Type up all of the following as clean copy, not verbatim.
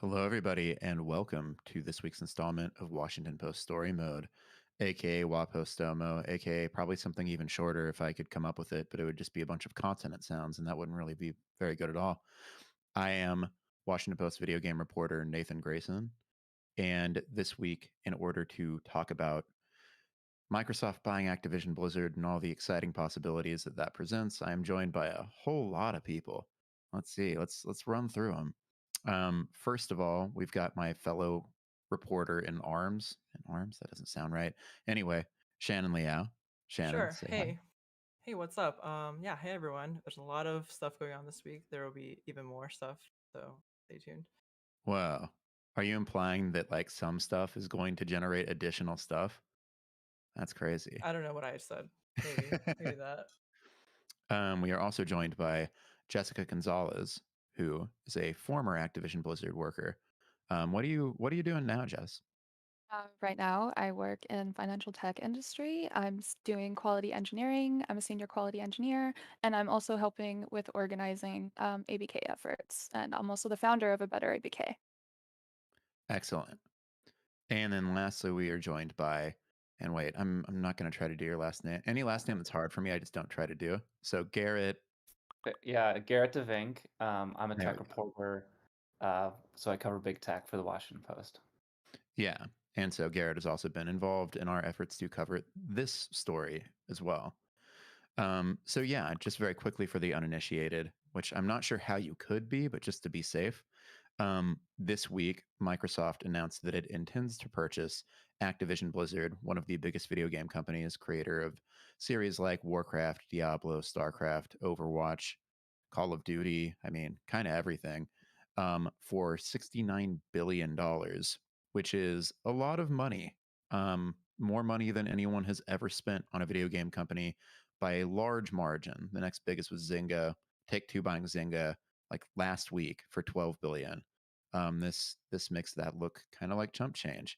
Hello, everybody, and welcome to this week's installment of Washington Post Story Mode, aka WaPo Stomo, aka probably something even shorter if I could come up with it, but it would just be a bunch of consonant sounds, and that wouldn't really be very good at all. I am Washington Post video game reporter Nathan Grayson, and this week, in order to talk about Microsoft buying Activision Blizzard and all the exciting possibilities that that presents, I am joined by a whole lot of people. Let's see, let's run through them. First of all, we've got my fellow reporter in arms. In arms? That doesn't sound right. Anyway, Shannon Liao. Shannon, Sure. say hi. Hey. Hey, what's up? Yeah, hey everyone. There's a lot of stuff going on this week. There will be even more stuff, so stay tuned. Whoa. Are you implying that like some stuff is going to generate additional stuff? That's crazy. I don't know what I said. Maybe that. We are also joined by Jessica Gonzalez, who is a former Activision Blizzard worker. What are you doing now, Jess? Right now, I work in financial tech industry. I'm doing quality engineering. I'm a senior quality engineer, and I'm also helping with organizing ABK efforts. And I'm also the founder of A Better ABK. Excellent. And then lastly, we are joined by, and wait, I'm not going to try to do your last name. Any last name that's hard for me, I just don't try to do. So Gerrit. Yeah, Gerrit de Vynck. I'm a There tech we go. reporter, so I cover big tech for the Washington Post. Yeah. And so Gerrit has also been involved in our efforts to cover this story as well. So yeah, just very quickly for the uninitiated, which I'm not sure how you could be, but just to be safe. This week, Microsoft announced that it intends to purchase Activision Blizzard, one of the biggest video game companies, creator of series like Warcraft, Diablo, StarCraft, Overwatch, Call of Duty, I mean, kind of everything, for $69 billion, which is a lot of money. More money than anyone has ever spent on a video game company by a large margin. The next biggest was Zynga, Take-Two buying Zynga like last week for 12 billion. This makes that look kind of like chump change.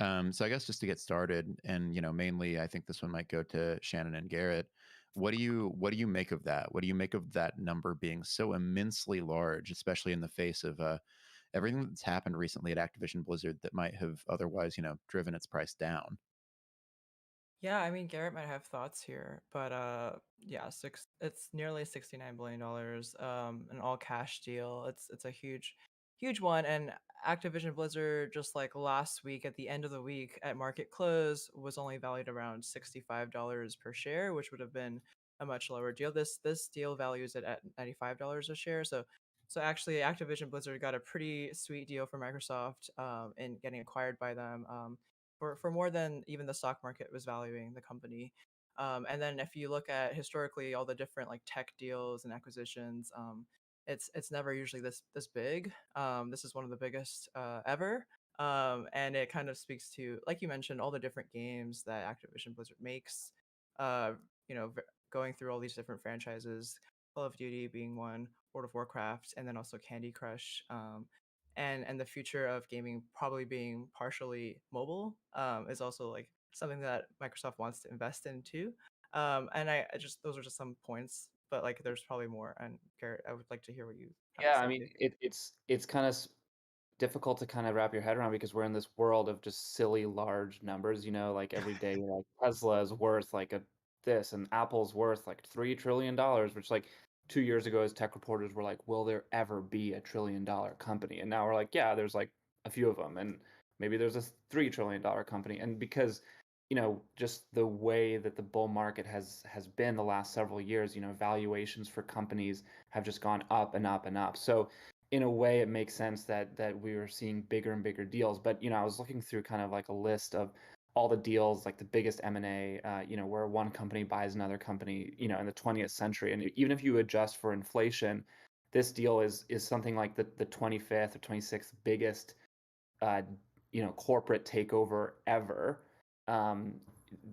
So I guess just to get started, and mainly I think this one might go to Shannon and Gerrit. What do you make of that? What do you make of that number being so immensely large, especially in the face of everything that's happened recently at Activision Blizzard that might have otherwise, driven its price down? Yeah, I mean Garrett might have thoughts here, but yeah, it's nearly $69 billion, an all cash deal. It's a huge one, and Activision Blizzard just like last week at the end of the week at market close was only valued around $65 per share, which would have been a much lower deal. This deal values it at $95 a share. So actually Activision Blizzard got a pretty sweet deal for Microsoft in getting acquired by them. For more than even the stock market was valuing the company. And then if you look at historically all the different like tech deals and acquisitions, it's never usually this big. This is one of the biggest ever. And it kind of speaks to, like you mentioned, all the different games that Activision Blizzard makes. Uh, going through all these different franchises, Call of Duty being one, World of Warcraft, and then also Candy Crush. And the future of gaming probably being partially mobile is also like something that Microsoft wants to invest in too. And I just those are just some points, but like there's probably more. And Garrett, I would like to hear what you have to Yeah, I say mean, too. it's kind of difficult to kind of wrap your head around because we're in this world of just silly large numbers. Like every day, like Tesla is worth like this, and Apple's worth like $3 trillion, which like 2 years ago, as tech reporters were like, will there ever be a $1 trillion company? And now we're like, yeah, there's like a few of them, and maybe there's a $3 trillion company. And because just the way that the bull market has been the last several years, valuations for companies have just gone up and up and up. So in a way, it makes sense that we were seeing bigger and bigger deals. But I was looking through kind of like a list of all the deals, like the biggest M&A, where one company buys another company, in the 20th century. And even if you adjust for inflation, this deal is something like the 25th or 26th biggest, corporate takeover ever.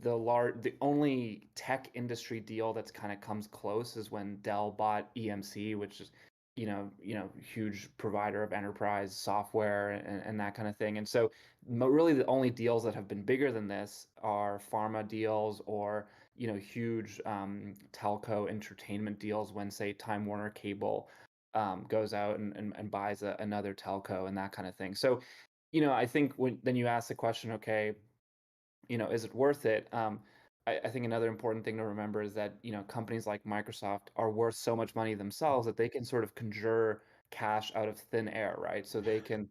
The only tech industry deal that's kind of comes close is when Dell bought EMC, which is huge provider of enterprise software and that kind of thing. And so really the only deals that have been bigger than this are pharma deals or huge telco entertainment deals when, say, Time Warner Cable goes out and buys another telco and that kind of thing. So, I think then you ask the question, okay, is it worth it? I think another important thing to remember is that, companies like Microsoft are worth so much money themselves that they can sort of conjure cash out of thin air, right? So they can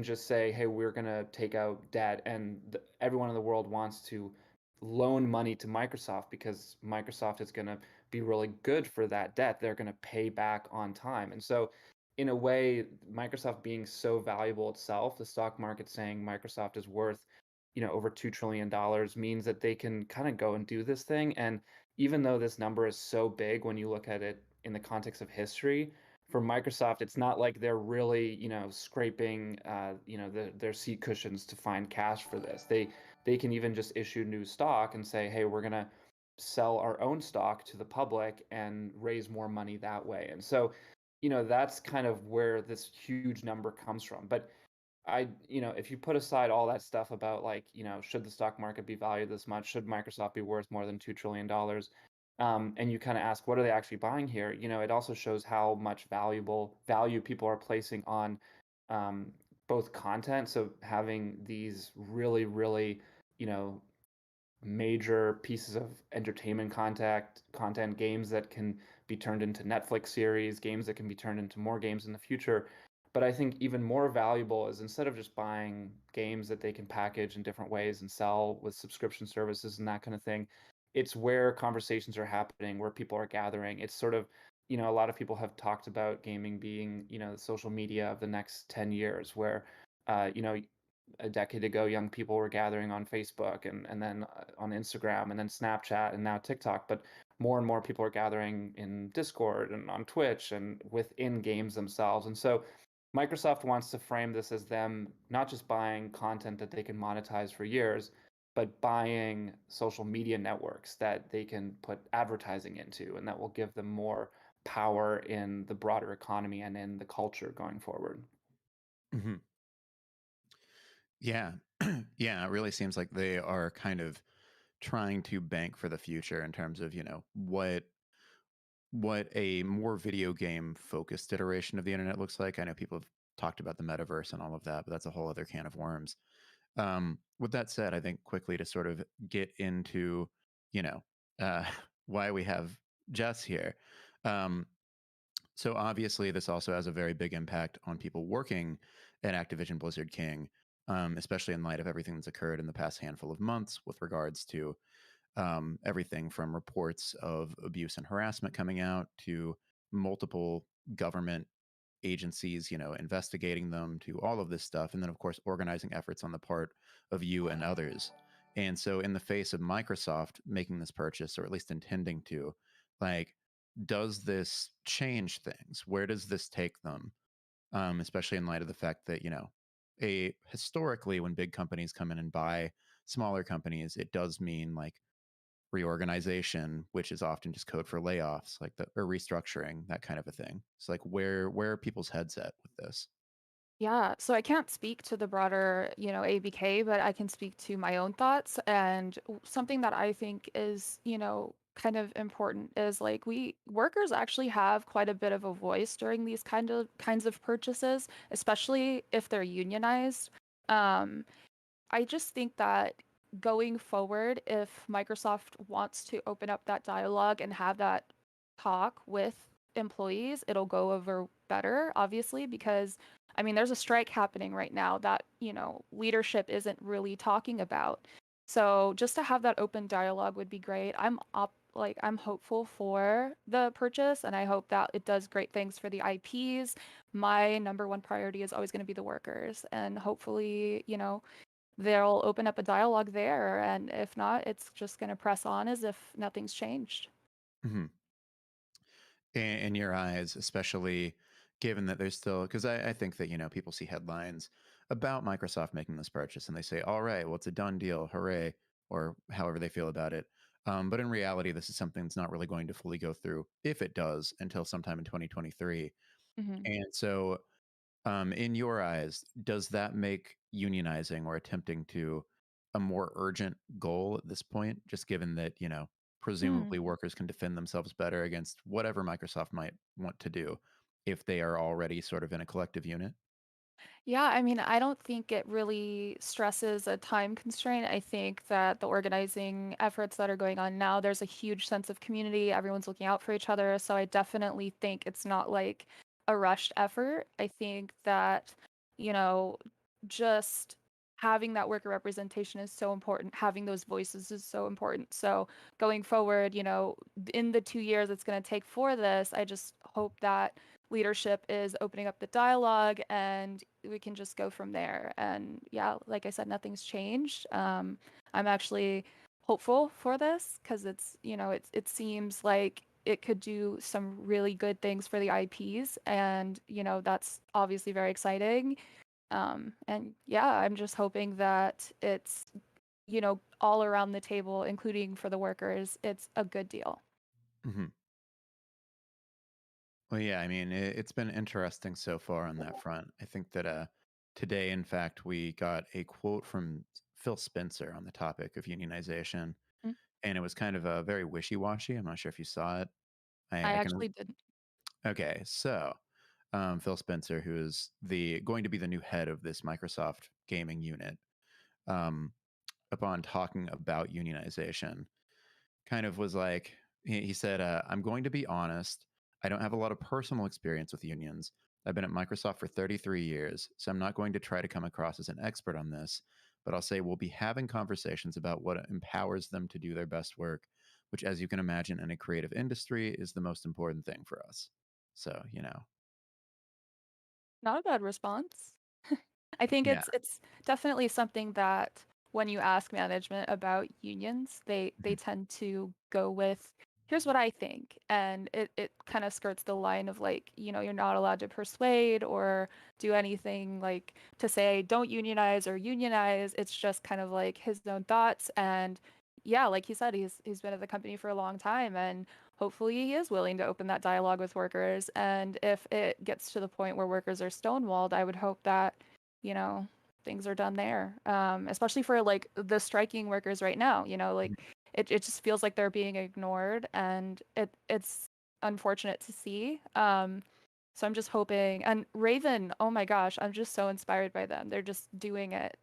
just say, hey, we're going to take out debt, and everyone in the world wants to loan money to Microsoft because Microsoft is going to be really good for that debt. They're going to pay back on time. And so in a way, Microsoft being so valuable itself, the stock market saying Microsoft is worth over $2 trillion means that they can kind of go and do this thing. And even though this number is so big when you look at it in the context of history, for Microsoft, it's not like they're really, scraping, their seat cushions to find cash for this. They can even just issue new stock and say, hey, we're gonna sell our own stock to the public and raise more money that way. And so, that's kind of where this huge number comes from. But if you put aside all that stuff about like, should the stock market be valued this much? Should Microsoft be worth more than $2 trillion? And you kind of ask, what are they actually buying here? It also shows how much value people are placing on both content. So having these really, really, you know, major pieces of entertainment content, games that can be turned into Netflix series, games that can be turned into more games in the future. But I think even more valuable is instead of just buying games that they can package in different ways and sell with subscription services and that kind of thing, it's where conversations are happening, where people are gathering. It's sort of, a lot of people have talked about gaming being, the social media of the next 10 years, where, a decade ago, young people were gathering on Facebook and then on Instagram and then Snapchat and now TikTok. But more and more people are gathering in Discord and on Twitch and within games themselves. And so Microsoft wants to frame this as them not just buying content that they can monetize for years, but buying social media networks that they can put advertising into and that will give them more power in the broader economy and in the culture going forward. Mm-hmm. Yeah. Yeah, it really seems like they are kind of trying to bank for the future in terms of, what a more video game focused iteration of the internet looks like. I know people have talked about the metaverse and all of that, but that's a whole other can of worms. With that said, I think quickly to sort of get into, you know, uh, why we have Jess here. Um, so obviously, this also has a very big impact on people working at Activision Blizzard King, especially in light of everything that's occurred in the past handful of months with regards to everything from reports of abuse and harassment coming out to multiple government agencies, investigating them, to all of this stuff. And then, of course, organizing efforts on the part of you and others. And so, in the face of Microsoft making this purchase, or at least intending to, like, does this change things? Where does this take them? Especially in light of the fact that, historically, when big companies come in and buy smaller companies, it does mean like reorganization, which is often just code for layoffs, like or restructuring, that kind of a thing. So like where are people's heads at with this? Yeah, so I can't speak to the broader, ABK, but I can speak to my own thoughts. And something that I think is, kind of important is like we workers actually have quite a bit of a voice during these kinds of purchases, especially if they're unionized. Um, I just think that going forward, if Microsoft wants to open up that dialogue and have that talk with employees, it'll go over better, obviously, because I mean, there's a strike happening right now that, leadership isn't really talking about. So just to have that open dialogue would be great. I'm hopeful for the purchase and I hope that it does great things for the IPs. My number one priority is always going to be the workers and hopefully, they'll open up a dialogue there. And if not, it's just going to press on as if nothing's changed. Mm-hmm. In your eyes, especially given that there's still, because I think that, people see headlines about Microsoft making this purchase and they say, all right, well, it's a done deal, hooray, or however they feel about it. But in reality, this is something that's not really going to fully go through, if it does, until sometime in 2023. Mm-hmm. And so, in your eyes, does that make unionizing or attempting to a more urgent goal at this point, just given that, Hmm. presumably workers can defend themselves better against whatever Microsoft might want to do? if they are already sort of in a collective unit? Yeah, I mean, I don't think it really stresses a time constraint. I think that the organizing efforts that are going on now, there's a huge sense of community. Everyone's looking out for each other. So I definitely think it's not like a rushed effort. I think that, you know, just having that worker representation is so important. Having those voices is so important. So going forward, in the 2 years it's going to take for this, I just hope that leadership is opening up the dialogue and we can just go from there. And yeah, like I said, nothing's changed. I'm actually hopeful for this because it seems like it could do some really good things for the IPs, and that's obviously very exciting. And yeah, I'm just hoping that it's all around the table, including for the workers, it's a good deal. Hmm. Well, yeah, I mean, it's been interesting so far on that front. I think that today, in fact, we got a quote from Phil Spencer on the topic of unionization, Mm. and it was kind of very wishy-washy. I'm not sure if you saw it. I I can. actually didn't. Okay, so Phil Spencer, who is going to be the new head of this Microsoft gaming unit, um, upon talking about unionization, kind of was like, he said, I'm going to be honest. I don't have a lot of personal experience with unions. I've been at Microsoft for 33 years, so I'm not going to try to come across as an expert on this, but I'll say we'll be having conversations about what empowers them to do their best work, which, as you can imagine, in a creative industry is the most important thing for us. So, Not a bad response. I think yeah. it's definitely something that when you ask management about unions, they Mhm. tend to go with, here's what I think. And it kind of skirts the line of like, you're not allowed to persuade or do anything like to say don't unionize or unionize. It's just kind of like his own thoughts. And yeah, like he said, he's been at the company for a long time, and hopefully he is willing to open that dialogue with workers. And if it gets to the point where workers are stonewalled, I would hope that you know, things are done there. Especially for like the striking workers right now, like it just feels like they're being ignored, and it's unfortunate to see. So I'm just hoping, and Raven, oh my gosh, I'm just so inspired by them. They're just doing it,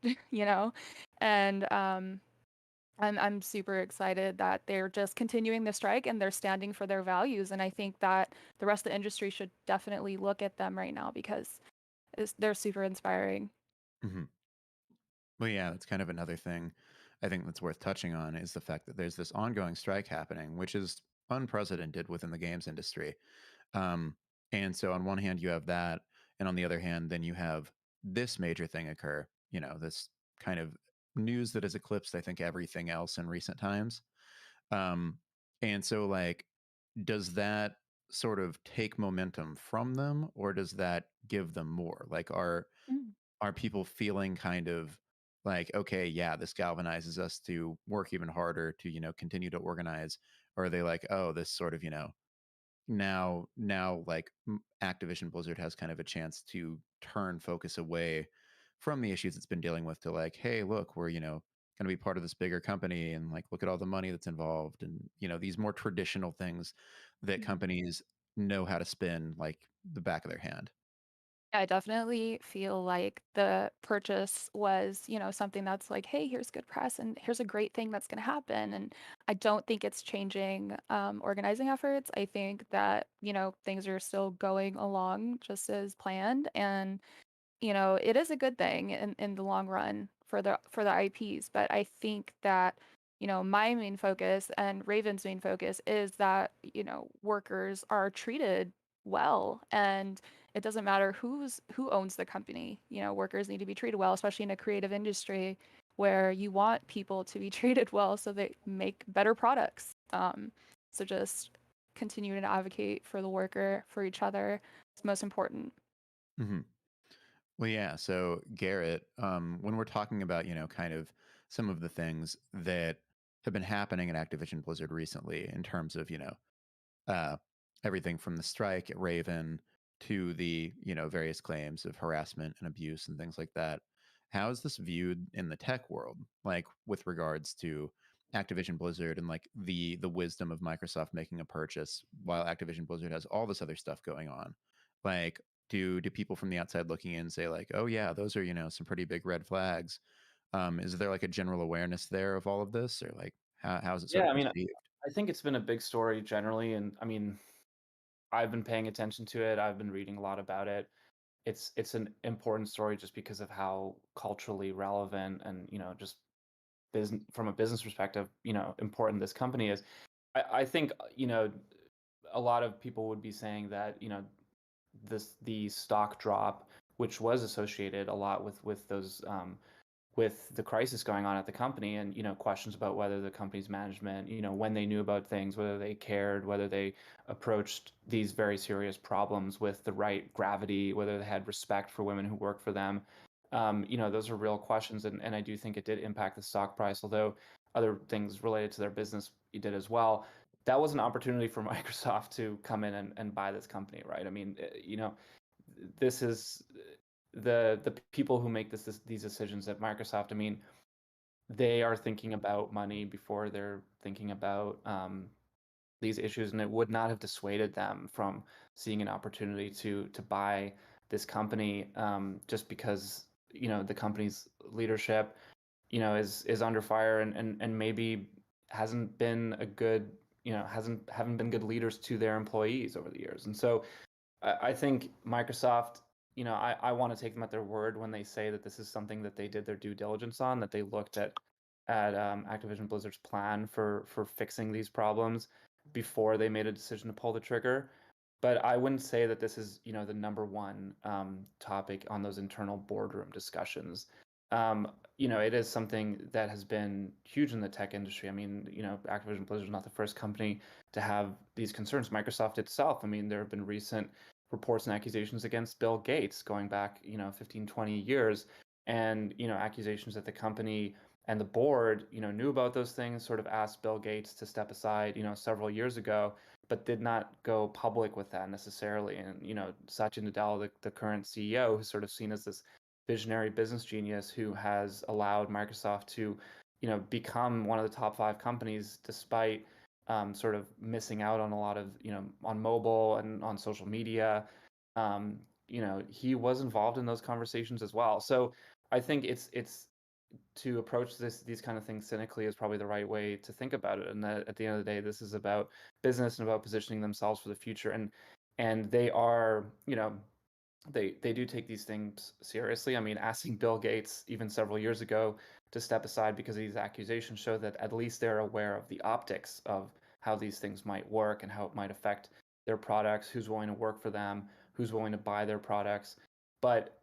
and I'm super excited that they're just continuing the strike and they're standing for their values. And I think that the rest of the industry should definitely look at them right now because they're super inspiring. Mhm. Well, yeah, that's kind of another thing I think that's worth touching on is the fact that there's this ongoing strike happening, which is unprecedented within the games industry. Um, and so, on one hand, you have that, and on the other hand, then you have this major thing occur. This kind of news that has eclipsed, I think, everything else in recent times. Um, and so, like, does that sort of take momentum from them, or does that give them more? Like, are people feeling kind of like, okay, yeah, this galvanizes us to work even harder to, continue to organize? Or are they like, oh, this sort of, now like Activision Blizzard has kind of a chance to turn focus away from the issues it's been dealing with to like, hey, look, we're, going to be part of this bigger company, and like, look at all the money that's involved, and, these more traditional things that Mhm. companies know how to spin like the back of their hand. I definitely feel like the purchase was, something that's like, hey, here's good press and here's a great thing that's going to happen. And I don't think it's changing organizing efforts. I think that, things are still going along just as planned. And it is a good thing in the long run for the IPs. But I think that, my main focus and Raven's main focus is that, workers are treated well, and it doesn't matter who owns the company. Workers need to be treated well, especially in a creative industry where you want people to be treated well so they make better products. So just continue to advocate for the worker, for each other. It's most important. Hmm. Well, yeah. So, Garrett, when we're talking about, kind of some of the things that have been happening at Activision Blizzard recently in terms of, uh, everything from the strike at Raven to the, various claims of harassment and abuse and things like that, how is this viewed in the tech world? Like, with regards to Activision Blizzard and like the wisdom of Microsoft making a purchase while Activision Blizzard has all this other stuff going on. Like, do people from the outside looking in say like, oh yeah, those are, you know, some pretty big red flags? Is there like a general awareness there of all of this, or like how is it sort Yeah, of I mean, perceived? I think it's been a big story generally, and I mean, I've been paying attention to it. I've been reading a lot about it. It's an important story just because of how culturally relevant and, you know, just business from a business perspective, you know, important this company is. I think, you know, a lot of people would be saying that, you know, the stock drop, which was associated a lot with those with the crisis going on at the company, and, you know, questions about whether the company's management, you know, when they knew about things, whether they cared, whether they approached these very serious problems with the right gravity, whether they had respect for women who work for them. You know, those are real questions, and I do think it did impact the stock price, although other things related to their business did as well. That was an opportunity for Microsoft to come in and buy this company, right? I mean, you know, this is the people who make these decisions at Microsoft. I mean, they are thinking about money before they're thinking about these issues, and it would not have dissuaded them from seeing an opportunity to buy this company, just because, you know, the company's leadership, you know, is under fire, and maybe hasn't been a good, you know, haven't been good leaders to their employees over the years. And so I think Microsoft, you know, I want to take them at their word when they say that this is something that they did their due diligence on, that they looked at Activision Blizzard's plan for fixing these problems before they made a decision to pull the trigger. But I wouldn't say that this is, you know, the number one topic on those internal boardroom discussions. You know, it is something that has been huge in the tech industry. I mean, you know, Activision Blizzard is not the first company to have these concerns. Microsoft itself, I mean, there have been recent reports and accusations against Bill Gates going back, you know, 15, 20 years. And, you know, accusations that the company and the board, you know, knew about those things, sort of asked Bill Gates to step aside, you know, several years ago, but did not go public with that necessarily. And, you know, Satya Nadella, the current CEO, who's sort of seen as this visionary business genius who has allowed Microsoft to, you know, become one of the top 5 companies despite sort of missing out on a lot of, you know, on mobile and on social media. You know, he was involved in those conversations as well. So I think it's to approach these kind of things cynically is probably the right way to think about it. And that at the end of the day, this is about business and about positioning themselves for the future. And they are, you know, they do take these things seriously. I mean, asking Bill Gates even several years ago to step aside because of these accusations show that at least they're aware of the optics of how these things might work and how it might affect their products, who's willing to work for them, who's willing to buy their products. But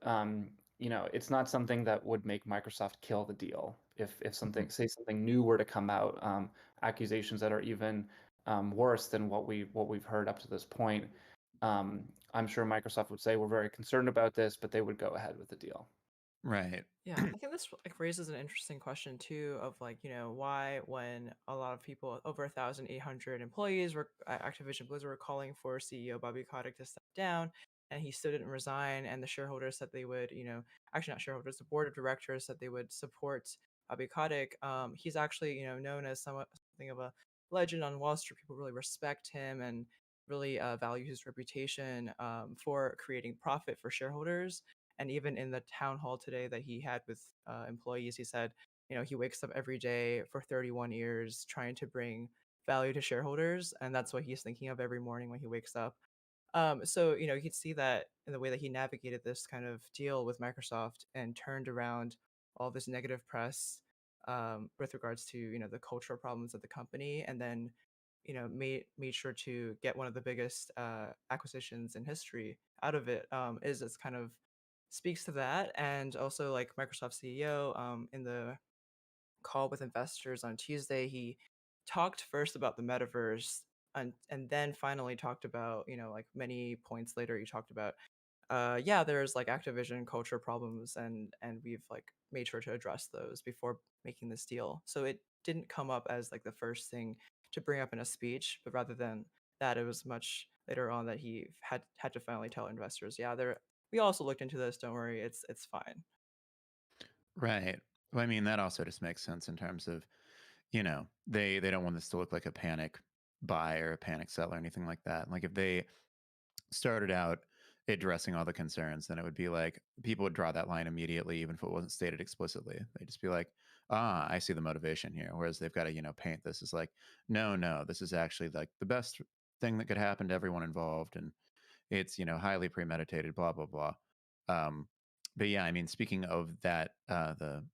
you know, it's not something that would make Microsoft kill the deal. If something, say something new were to come out, accusations that are even worse than what we've heard up to this point, um, I'm sure Microsoft would say we're very concerned about this, but they would go ahead with the deal. Right. Yeah, I think this like raises an interesting question too of like, you know, why when a lot of people, over 1,800 employees were at Activision Blizzard were calling for CEO Bobby Kotick to step down, and he still didn't resign, and the shareholders said they would, you know, actually not shareholders, the board of directors said they would support Bobby Kotick. He's actually, you know, known as something of a legend on Wall Street. People really respect him and really value his reputation for creating profit for shareholders. And even in the town hall today that he had with employees, he said, you know, he wakes up every day for 31 years trying to bring value to shareholders, and that's what he's thinking of every morning when he wakes up. So you know, you could see that in the way that he navigated this kind of deal with Microsoft and turned around all this negative press with regards to, you know, the cultural problems of the company, and then, you know, made sure to get one of the biggest acquisitions in history out of it. Is it's kind of speaks to that. And also, like Microsoft CEO, in the call with investors on Tuesday, he talked first about the metaverse, and then finally talked about, you know, like many points later, he talked about, yeah, there's like Activision culture problems, and we've like made sure to address those before making this deal. So it didn't come up as like the first thing to bring up in a speech, but rather than that, it was much later on that he had to finally tell investors, yeah, there we also looked into this. Don't worry, it's fine. Right. Well, I mean, that also just makes sense in terms of, you know, they don't want this to look like a panic buy or a panic sell or anything like that. Like if they started out addressing all the concerns, then it would be like people would draw that line immediately, even if it wasn't stated explicitly. They'd just be like, ah, I see the motivation here. Whereas they've got to, paint this as like, no, this is actually like the best thing that could happen to everyone involved. And it's, highly premeditated, blah, blah, blah. But yeah, I mean, speaking of that, the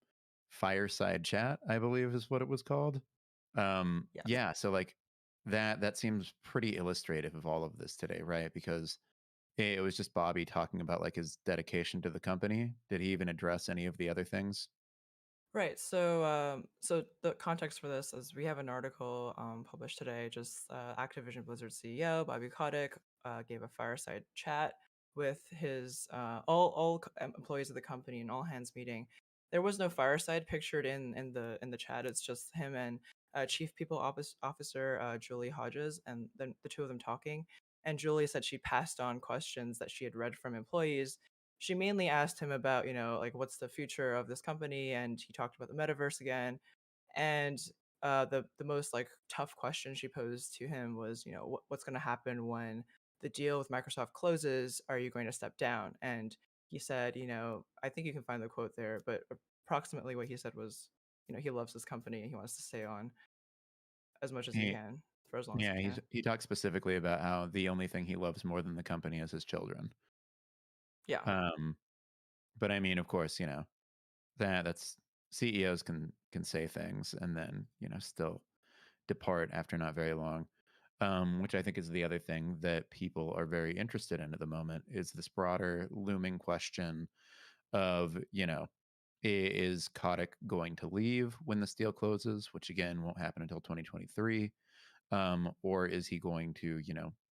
fireside chat, I believe is what it was called. Yes. Yeah. So like that seems pretty illustrative of all of this today, right? Because it was just Bobby talking about like his dedication to the company. Did he even address any of the other things? Right. So the context for this is we have an article published today. Just Activision Blizzard CEO Bobby Kotick gave a fireside chat with his employees of the company, an all hands meeting. There was no fireside pictured in the chat. It's just him and Chief People Officer Julie Hodges, and then the two of them talking. And Julie said she passed on questions that she had read from employees. She mainly asked him about, like what's the future of this company, and he talked about the metaverse again. And the most like tough question she posed to him was, what's going to happen when the deal with Microsoft closes? Are you going to step down? And he said, I think you can find the quote there, but approximately what he said was, he loves this company and he wants to stay on as much as he He, can for as long as yeah, he can. he talked specifically about how the only thing he loves more than the company is his children. Yeah. But I mean, of course, that's CEOs can say things and then still depart after not very long. Which I think is the other thing that people are very interested in at the moment is this broader looming question of is Kotick going to leave when this deal closes, which again won't happen until 2023, or is he going to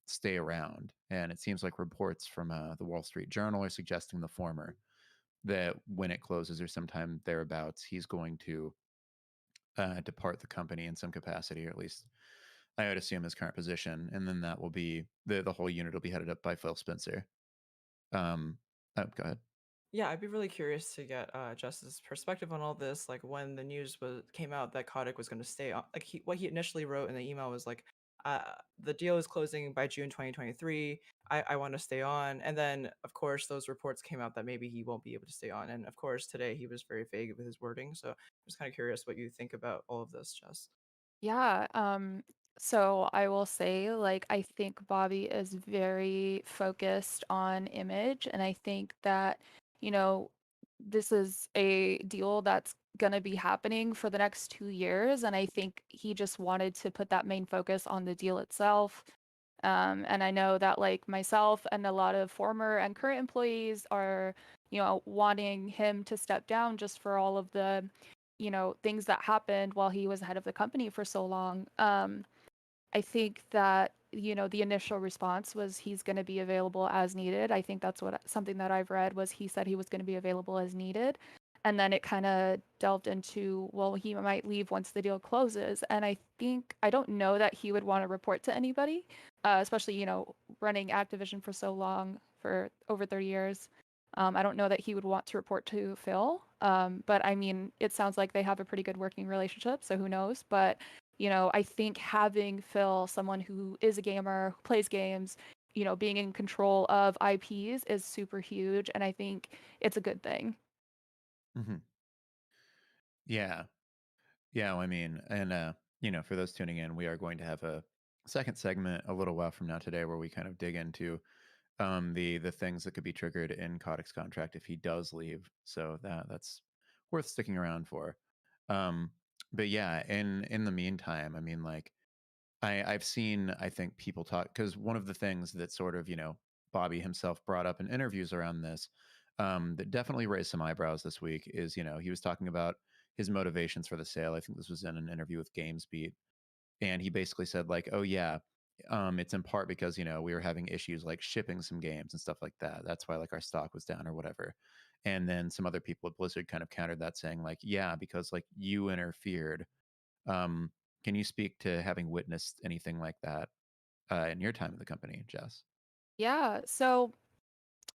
stay around? And it seems like reports from the Wall Street Journal are suggesting the former, that when it closes or sometime thereabouts, he's going to depart the company in some capacity, or at least I would assume his current position, and then that will be the whole unit will be headed up by Phil Spencer. Oh, go ahead. Yeah, I'd be really curious to get Jess's perspective on all this. Like when the news came out that Kotick was going to stay on, like what he initially wrote in the email was like, uh, "The deal is closing by June 2023. I want to stay on." And then, of course, those reports came out that maybe he won't be able to stay on. And of course, today he was very vague with his wording. So I'm just kind of curious what you think about all of this, Jess. Yeah, so I will say, like, I think Bobby is very focused on image, and I think that, you know, this is a deal that's gonna be happening for the next 2 years, and I think he just wanted to put that main focus on the deal itself. And I know that like myself and a lot of former and current employees are, wanting him to step down just for all of the, things that happened while he was head of the company for so long. I think that, the initial response was he's going to be available as needed. I think that's what something that I've read was he said he was going to be available as needed. And then it kind of delved into, well, he might leave once the deal closes. And I don't know that he would want to report to anybody, especially, running Activision for so long, for over 30 years. I don't know that he would want to report to Phil. But I mean, it sounds like they have a pretty good working relationship, so who knows? But I think having Phil, someone who is a gamer, who plays games, being in control of IPs is super huge, and I think it's a good thing. Mm-hmm. Yeah, yeah. Well, I mean, and for those tuning in, we are going to have a second segment a little while from now today, where we kind of dig into the things that could be triggered in Kotick's contract if he does leave. So that's worth sticking around for. Um, but yeah, in the meantime, I mean, like I've seen, I think people talk, because one of the things that sort of Bobby himself brought up in interviews around this, that definitely raised some eyebrows this week is he was talking about his motivations for the sale. I think this was in an interview with GamesBeat, and he basically said like, oh yeah, it's in part because we were having issues like shipping some games and stuff like that. That's why like our stock was down or whatever. And then some other people at Blizzard kind of countered that, saying like, yeah, because like you interfered. um can you speak to having witnessed anything like that in your time at the company, Jess? Yeah, so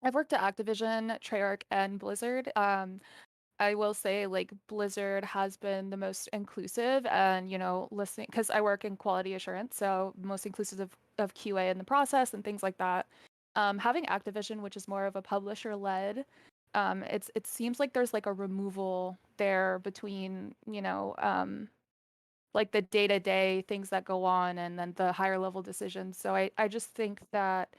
I've worked at Activision, Treyarch, and Blizzard. I will say, like, Blizzard has been the most inclusive and, listening, because I work in quality assurance, so most inclusive of QA in the process and things like that. Having Activision, which is more of a publisher led, it seems like there's like a removal there between, like the day-to-day things that go on and then the higher level decisions. So I just think that,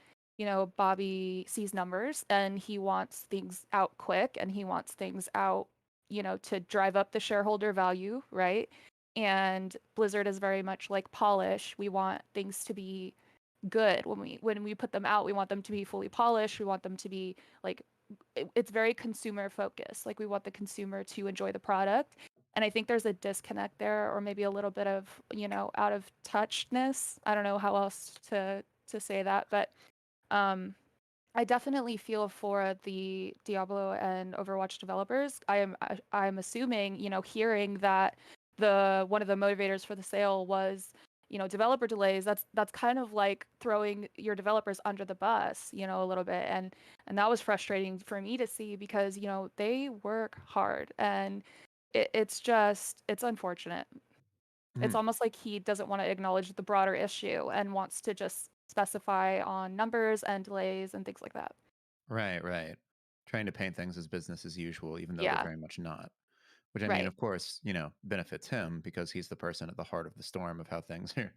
Bobby sees numbers and he wants things out quick and he wants things out, to drive up the shareholder value, right? And Blizzard is very much like polish. We want things to be good when we put them out. We want them to be fully polished. We want them to be like it's very consumer focused. Like we want the consumer to enjoy the product. And I think there's a disconnect there, or maybe a little bit of, out of touchness. I don't know how else to say that, but um, I definitely feel for the Diablo and Overwatch developers. I'm assuming, hearing that the one of the motivators for the sale was, developer delays. That's kind of like throwing your developers under the bus, a little bit. And that was frustrating for me to see because, they work hard and it's unfortunate. It's Mhm. almost like he doesn't want to acknowledge the broader issue and wants to just specify on numbers and delays and things like that. Right, right. Trying to paint things as business as usual, even though they're Yeah, very much not. Which I mean, right, of course, benefits him because he's the person at the heart of the storm of how things are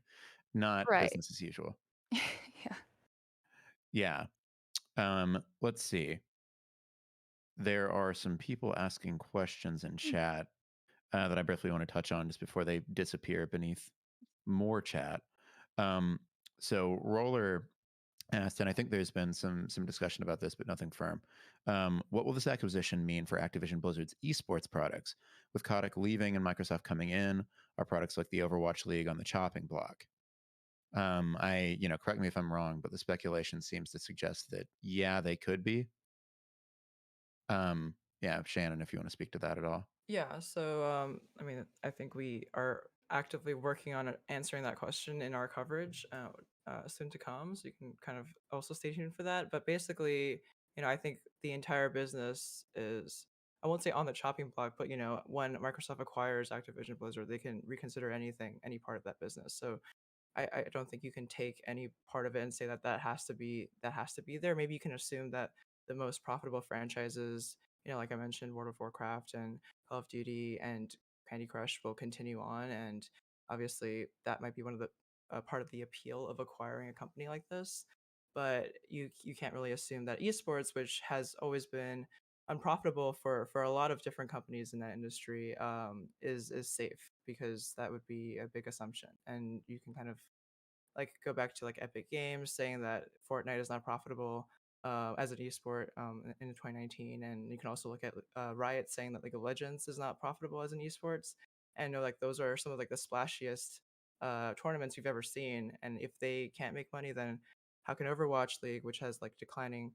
not right. business as usual. Yeah. Yeah. Let's see. There are some people asking questions in chat that I briefly want to touch on just before they disappear beneath more chat. Um, so Roller asked, and I think there's been some discussion about this, but nothing firm. What will this acquisition mean for Activision Blizzard's esports products? With Kotick leaving and Microsoft coming in, are products like the Overwatch League on the chopping block? Correct me if I'm wrong, but the speculation seems to suggest that yeah, they could be. Yeah, Shannon, if you want to speak to that at all. Yeah, so I mean, I think we are actively working on answering that question in our coverage soon to come. So you can kind of also stay tuned for that. But basically, I think the entire business is, I won't say on the chopping block, but when Microsoft acquires Activision Blizzard, they can reconsider anything, any part of that business. So I don't think you can take any part of it and say that that has to be there. Maybe you can assume that the most profitable franchises, like I mentioned, World of Warcraft and Call of Duty and Candy Crush will continue on, and obviously that might be one of the part of the appeal of acquiring a company like this. But you can't really assume that esports, which has always been unprofitable for a lot of different companies in that industry, is safe, because that would be a big assumption. And you can kind of like go back to like Epic Games saying that Fortnite is not profitable as an esport in 2019, and you can also look at Riot saying that League of Legends is not profitable as an esports. And like those are some of like the splashiest tournaments you've ever seen. And if they can't make money, then how can Overwatch League, which has like declining,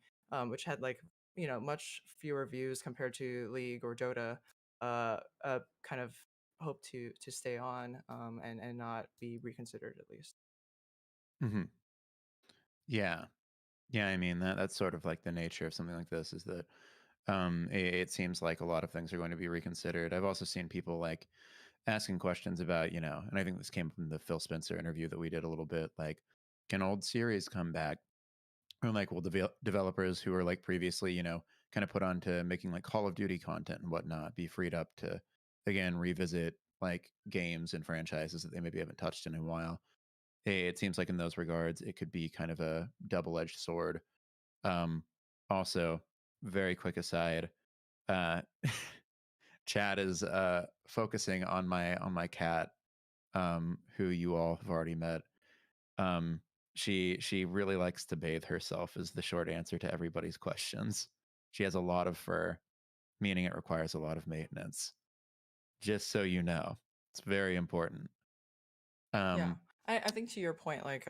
which had like much fewer views compared to League or Dota, kind of hope to stay on and not be reconsidered at least. Hmm. Yeah, yeah. I mean that's sort of like the nature of something like this is that it seems like a lot of things are going to be reconsidered. I've also seen people like asking questions about, and I think this came from the Phil Spencer interview that we did a little bit, like, can old series come back? Or like, will developers who are like previously, kind of put on to making like Call of Duty content and whatnot be freed up to again revisit like games and franchises that they maybe haven't touched in a while? It seems like in those regards, it could be kind of a double-edged sword. Um, Also, very quick aside, uh, Chad is focusing on my cat, who you all have already met. Um, she really likes to bathe herself, is the short answer to everybody's questions. She has a lot of fur, meaning it requires a lot of maintenance. Just so you know, it's very important. Yeah. Um, I think to your point, like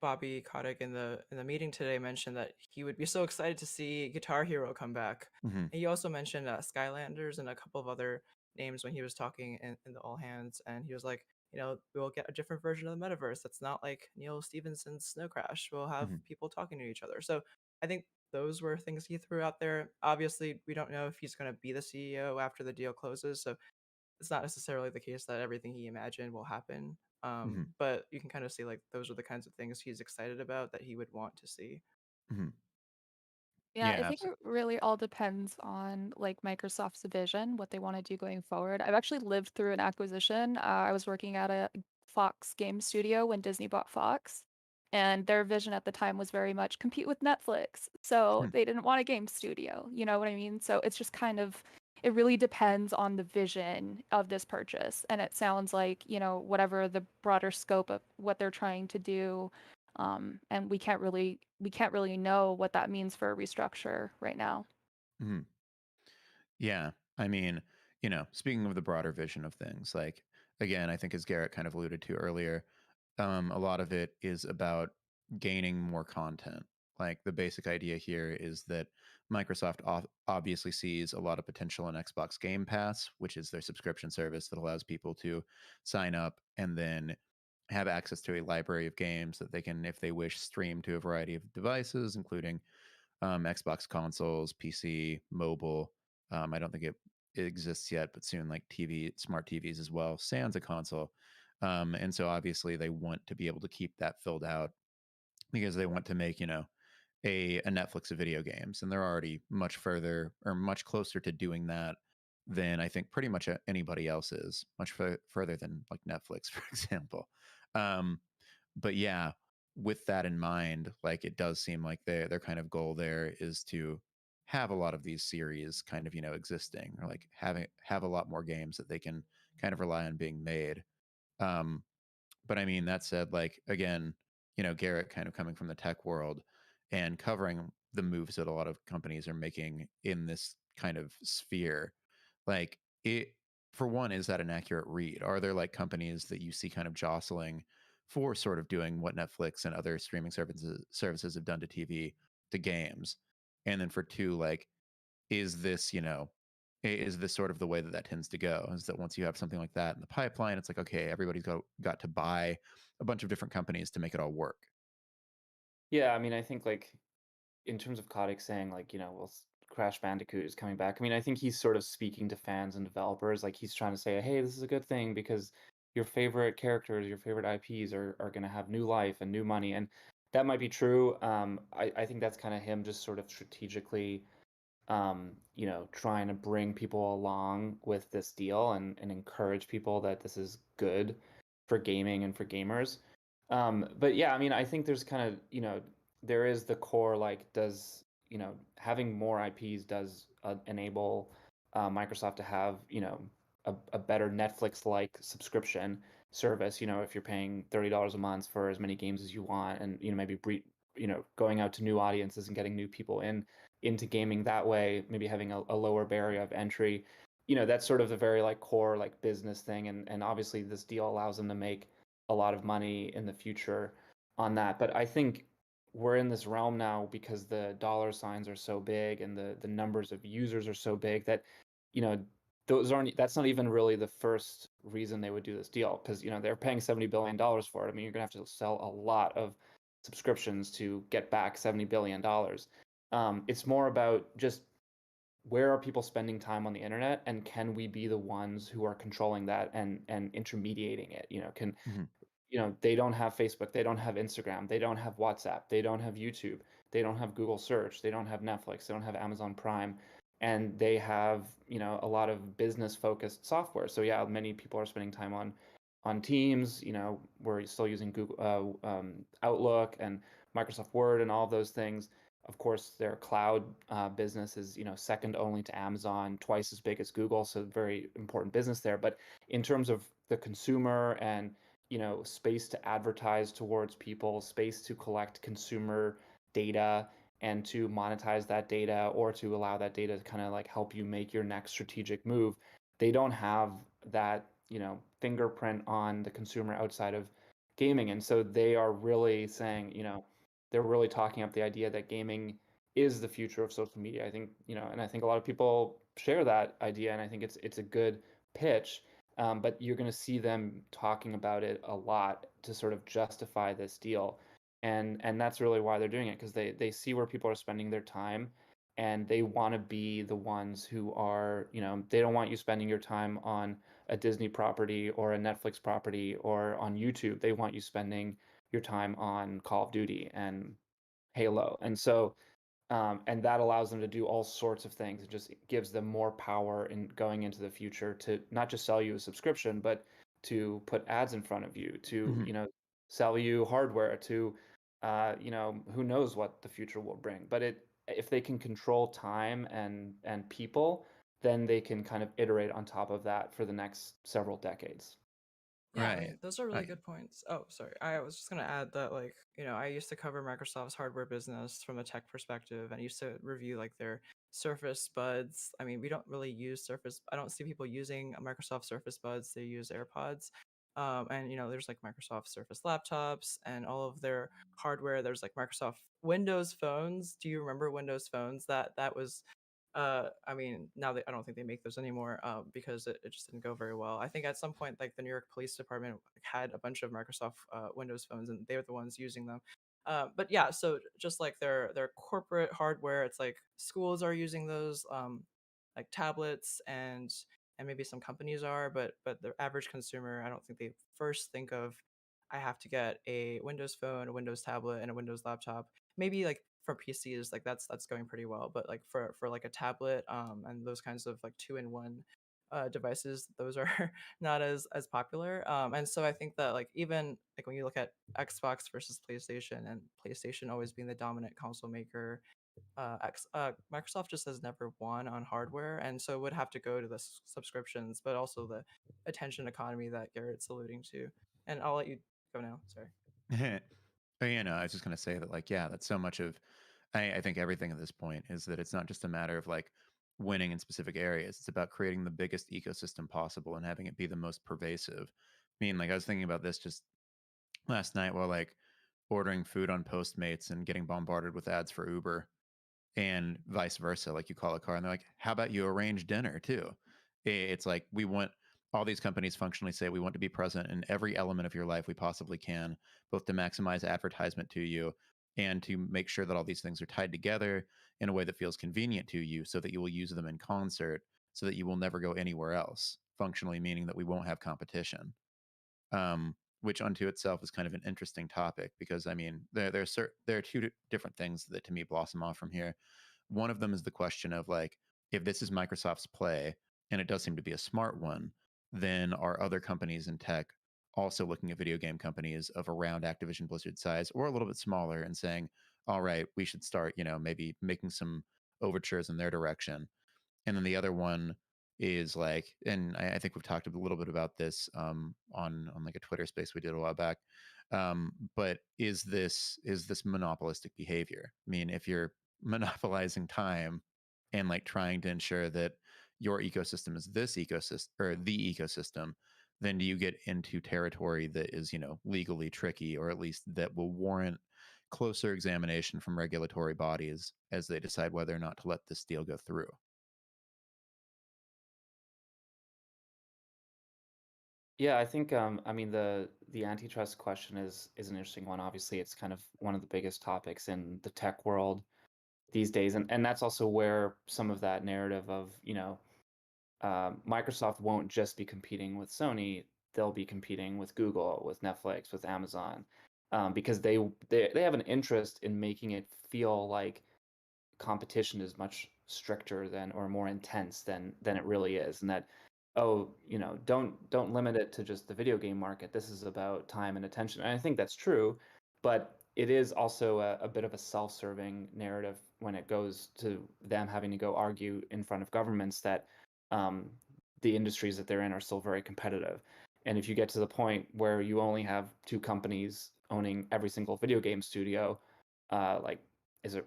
Bobby Kotick in the meeting today mentioned that he would be so excited to see Guitar Hero come back. mhm, And he also mentioned Skylanders and a couple of other names when he was talking in the all hands, and he was like, we'll get a different version of the metaverse that's not like Neil Stephenson's Snow Crash. We'll have mhm, people talking to each other. So I think those were things he threw out there. Obviously, we don't know if he's going to be the CEO after the deal closes, so it's not necessarily the case that everything he imagined will happen. mhm. But you can kind of see like those are the kinds of things he's excited about that he would want to see. Mhm. Yeah, I Yeah, think it really all depends on like Microsoft's vision, what they want to do going forward. I've actually lived through an acquisition. I was working at a Fox game studio when Disney bought Fox, and their vision at the time was very much compete with Netflix. So Hmm. they didn't want a game studio, you know what I mean? So it's just kind of, it really depends on the vision of this purchase. And it sounds like, you know, whatever the broader scope of what they're trying to do, and we can't really know what that means for a restructure right now. Mhm. Yeah. I mean, speaking of the broader vision of things, like, again, I think as Garrett kind of alluded to earlier, a lot of it is about gaining more content. Like the basic idea here is that Microsoft obviously sees a lot of potential in Xbox Game Pass, which is their subscription service that allows people to sign up and then have access to a library of games that they can, if they wish, stream to a variety of devices, including Xbox consoles, PC, mobile. I don't think it exists yet, but soon, like TV, smart TVs as well, sans a console. And so obviously they want to be able to keep that filled out because they want to make, a Netflix of video games. And they're already much further or much closer to doing that than I think pretty much anybody else is, much further than like Netflix, for example. Um, but yeah, with that in mind, like it does seem like their kind of goal there is to have a lot of these series kind of, existing, or like have a lot more games that they can kind of rely on being made. Um, but I mean, that said, like again, Garrett kind of coming from the tech world and covering the moves that a lot of companies are making in this kind of sphere, like it, for one, is that an accurate read? Are there like companies that you see kind of jostling for sort of doing what Netflix and other streaming services have done to TV to games? And then for two, like, is this, is this sort of the way that that tends to go? Is that once you have something like that in the pipeline, it's like, okay, everybody's got to buy a bunch of different companies to make it all work. Yeah, I mean, I think like in terms of Kotick saying like, well, Crash Bandicoot is coming back. I mean, I think he's sort of speaking to fans and developers. Like he's trying to say, hey, this is a good thing because your favorite characters, your favorite IPs are going to have new life and new money. And that might be true. I think that's kind of him just sort of strategically, trying to bring people along with this deal and encourage people that this is good for gaming and for gamers. But yeah, I mean, I think there's kind of, there is the core, like, does, having more IPs does enable Microsoft to have, a better Netflix-like subscription service, if you're paying $30 a month for as many games as you want and, maybe going out to new audiences and getting new people into gaming that way, maybe having a lower barrier of entry. That's sort of a very like core like business thing. And obviously this deal allows them to make a lot of money in the future on that. But I think we're in this realm now because the dollar signs are so big and the numbers of users are so big that, you know, that's not even really the first reason they would do this deal, because they're paying $70 billion for it. I mean, you're gonna have to sell a lot of subscriptions to get back $70 billion. It's more about just where are people spending time on the internet, and can we be the ones who are controlling that and intermediating it? Mhm. They don't have Facebook, they don't have Instagram, they don't have WhatsApp, they don't have YouTube, they don't have Google Search, they don't have Netflix, they don't have Amazon Prime, and they have, a lot of business focused software. So yeah, many people are spending time on Teams. We're still using Google Outlook and Microsoft Word and all those things. Of course, their cloud business is, second only to Amazon, twice as big as Google, so very important business there. But in terms of the consumer and space to advertise towards people, space to collect consumer data and to monetize that data, or to allow that data to kind of like help you make your next strategic move, they don't have that, fingerprint on the consumer outside of gaming. And so they are really saying, they're really talking up the idea that gaming is the future of social media. I think, and I think a lot of people share that idea, and I think it's a good pitch. But you're going to see them talking about it a lot to sort of justify this deal, and that's really why they're doing it, because they see where people are spending their time, and they want to be the ones who are, they don't want you spending your time on a Disney property or a Netflix property or on YouTube. They want you spending your time on Call of Duty. And Halo. And so and that allows them to do all sorts of things. It just gives them more power in going into the future to not just sell you a subscription, but to put ads in front of you, to sell you hardware, to who knows what the future will bring. But if they can control time and people, then they can kind of iterate on top of that for the next several decades. Yeah, I Right. mean, those are really good points. Oh, sorry. I was just going to add that, like, I used to cover Microsoft's hardware business from a tech perspective, and I used to review, like, their Surface Buds. I mean, we don't really use Surface. I don't see people using Microsoft Surface Buds. They use AirPods. And, there's, like, Microsoft Surface laptops and all of their hardware. There's, like, Microsoft Windows phones. Do you remember Windows phones? That was I mean, now I don't think they make those anymore because it just didn't go very well. I think at some point, like the New York Police Department had a bunch of Microsoft Windows phones, and they were the ones using them. But yeah, so just like their corporate hardware, it's like schools are using those, like tablets, and maybe some companies are, but the average consumer, I don't think they first think of, I have to get a Windows phone, a Windows tablet, and a Windows laptop. Maybe like for PCs, like that's going pretty well, but like for like a tablet, and those kinds of like two-in-one devices, those are not as popular. And so I think that like even like when you look at Xbox versus PlayStation, and PlayStation always being the dominant console maker, Microsoft just has never won on hardware, and so it would have to go to the subscriptions, but also the attention economy that Garrett's alluding to. And I'll let you go now. Sorry. But, I was just going to say that, like, yeah, that's so much of, I think everything at this point is that it's not just a matter of like winning in specific areas. It's about creating the biggest ecosystem possible and having it be the most pervasive. I mean, like, I was thinking about this just last night while like ordering food on Postmates and getting bombarded with ads for Uber, and vice versa. Like, you call a car and they're like, how about you arrange dinner too? It's like, we want, all these companies functionally say we want to be present in every element of your life we possibly can, both to maximize advertisement to you and to make sure that all these things are tied together in a way that feels convenient to you, so that you will use them in concert, so that you will never go anywhere else, functionally meaning that we won't have competition. Which unto itself is kind of an interesting topic, because I mean, there are two different things that to me blossom off from here. One of them is the question of like, if this is Microsoft's play, and it does seem to be a smart one, then are other companies in tech also looking at video game companies of around Activision Blizzard size or a little bit smaller and saying, all right, we should start, maybe making some overtures in their direction. And then the other one is like, and I think we've talked a little bit about this on like a Twitter space we did a while back. But is this monopolistic behavior? I mean, if you're monopolizing time and like trying to ensure that your ecosystem is this ecosystem or the ecosystem, then do you get into territory that is, legally tricky, or at least that will warrant closer examination from regulatory bodies as they decide whether or not to let this deal go through? Yeah, I think I mean the antitrust question is an interesting one. Obviously, it's kind of one of the biggest topics in the tech world these days, and that's also where some of that narrative of Microsoft won't just be competing with Sony; they'll be competing with Google, with Netflix, with Amazon, because they have an interest in making it feel like competition is much stricter than or more intense than it really is, and that don't limit it to just the video game market. This is about time and attention, and I think that's true, but it is also a bit of a self-serving narrative when it goes to them having to go argue in front of governments that um, the industries that they're in are still very competitive. And if you get to the point where you only have two companies owning every single video game studio, like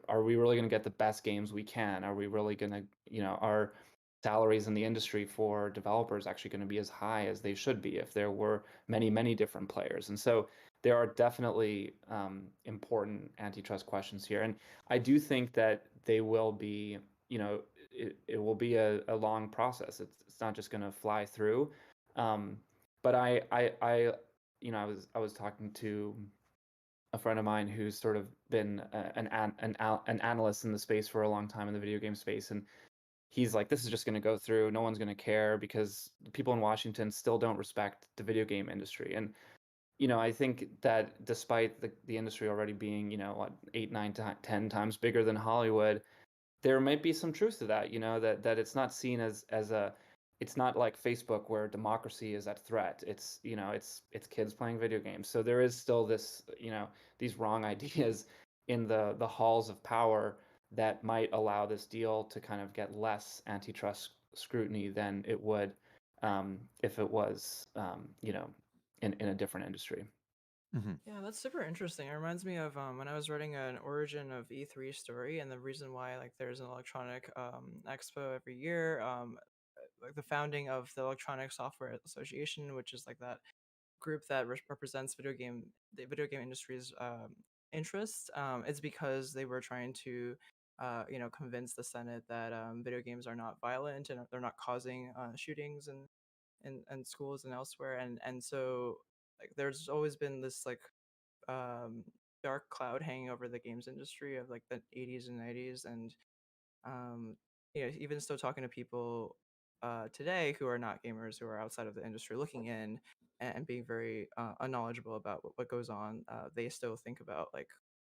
are we really going to get the best games we can? Are we really going to, are salaries in the industry for developers actually going to be as high as they should be if there were many different players? And so there are definitely important antitrust questions here, and I do think that they will be, it will be a long process. It's not just going to fly through. But I was talking to a friend of mine who's sort of been an analyst in the space for a long time, in the video game space, and he's like, this is just going to go through. No one's going to care because people in Washington still don't respect the video game industry. And I think that despite the industry already being, what, 8, 9, 10 times bigger than Hollywood, there might be some truth to that, that it's not seen as it's not like Facebook where democracy is at threat. It's, it's kids playing video games. So there is still this, these wrong ideas in the halls of power that might allow this deal to kind of get less antitrust scrutiny than it would if it was, in a different industry. Yeah, that's super interesting. It reminds me of when I was writing an origin of E3 story, and the reason why like there's an electronic expo every year, like the founding of the Electronic Software Association, which is like that group that represents the video game industry's interests. It's because they were trying to convince the Senate that video games are not violent and they're not causing shootings and schools and elsewhere, and so like there's always been this like um dark cloud hanging over the games industry of like the 80s and 90s, and um even still talking to people today who are not gamers, who are outside of the industry looking in, and being very unknowledgeable about what goes on, they still think about like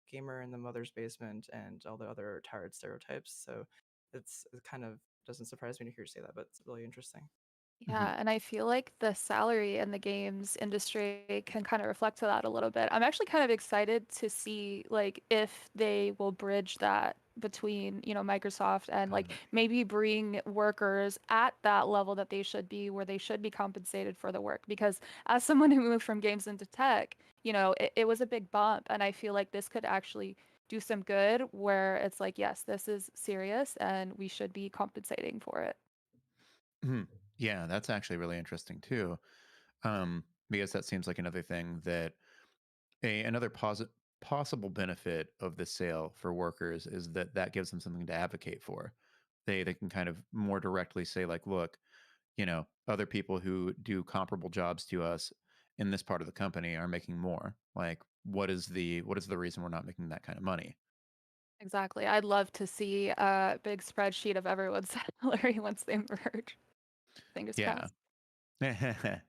gamer in the mother's basement and all the other tired stereotypes. So it kind of doesn't surprise me to hear you say that, but it's really interesting. Yeah, and I feel like the salary in the games industry can kind of reflect to that a little bit. I'm actually kind of excited to see like if they will bridge that between, Microsoft and like maybe bring workers at that level that they should be, where they should be compensated for the work. Because as someone who moved from games into tech, it was a big bump, and I feel like this could actually do some good where it's like, yes, this is serious and we should be compensating for it. Yeah, that's actually really interesting too, because that seems like another thing that another possible benefit of the sale for workers is that that gives them something to advocate for. They can kind of more directly say like, look, other people who do comparable jobs to us in this part of the company are making more. Like, what is the reason we're not making that kind of money? Exactly. I'd love to see a big spreadsheet of everyone's salary once they merge. Fingers Yeah. crossed.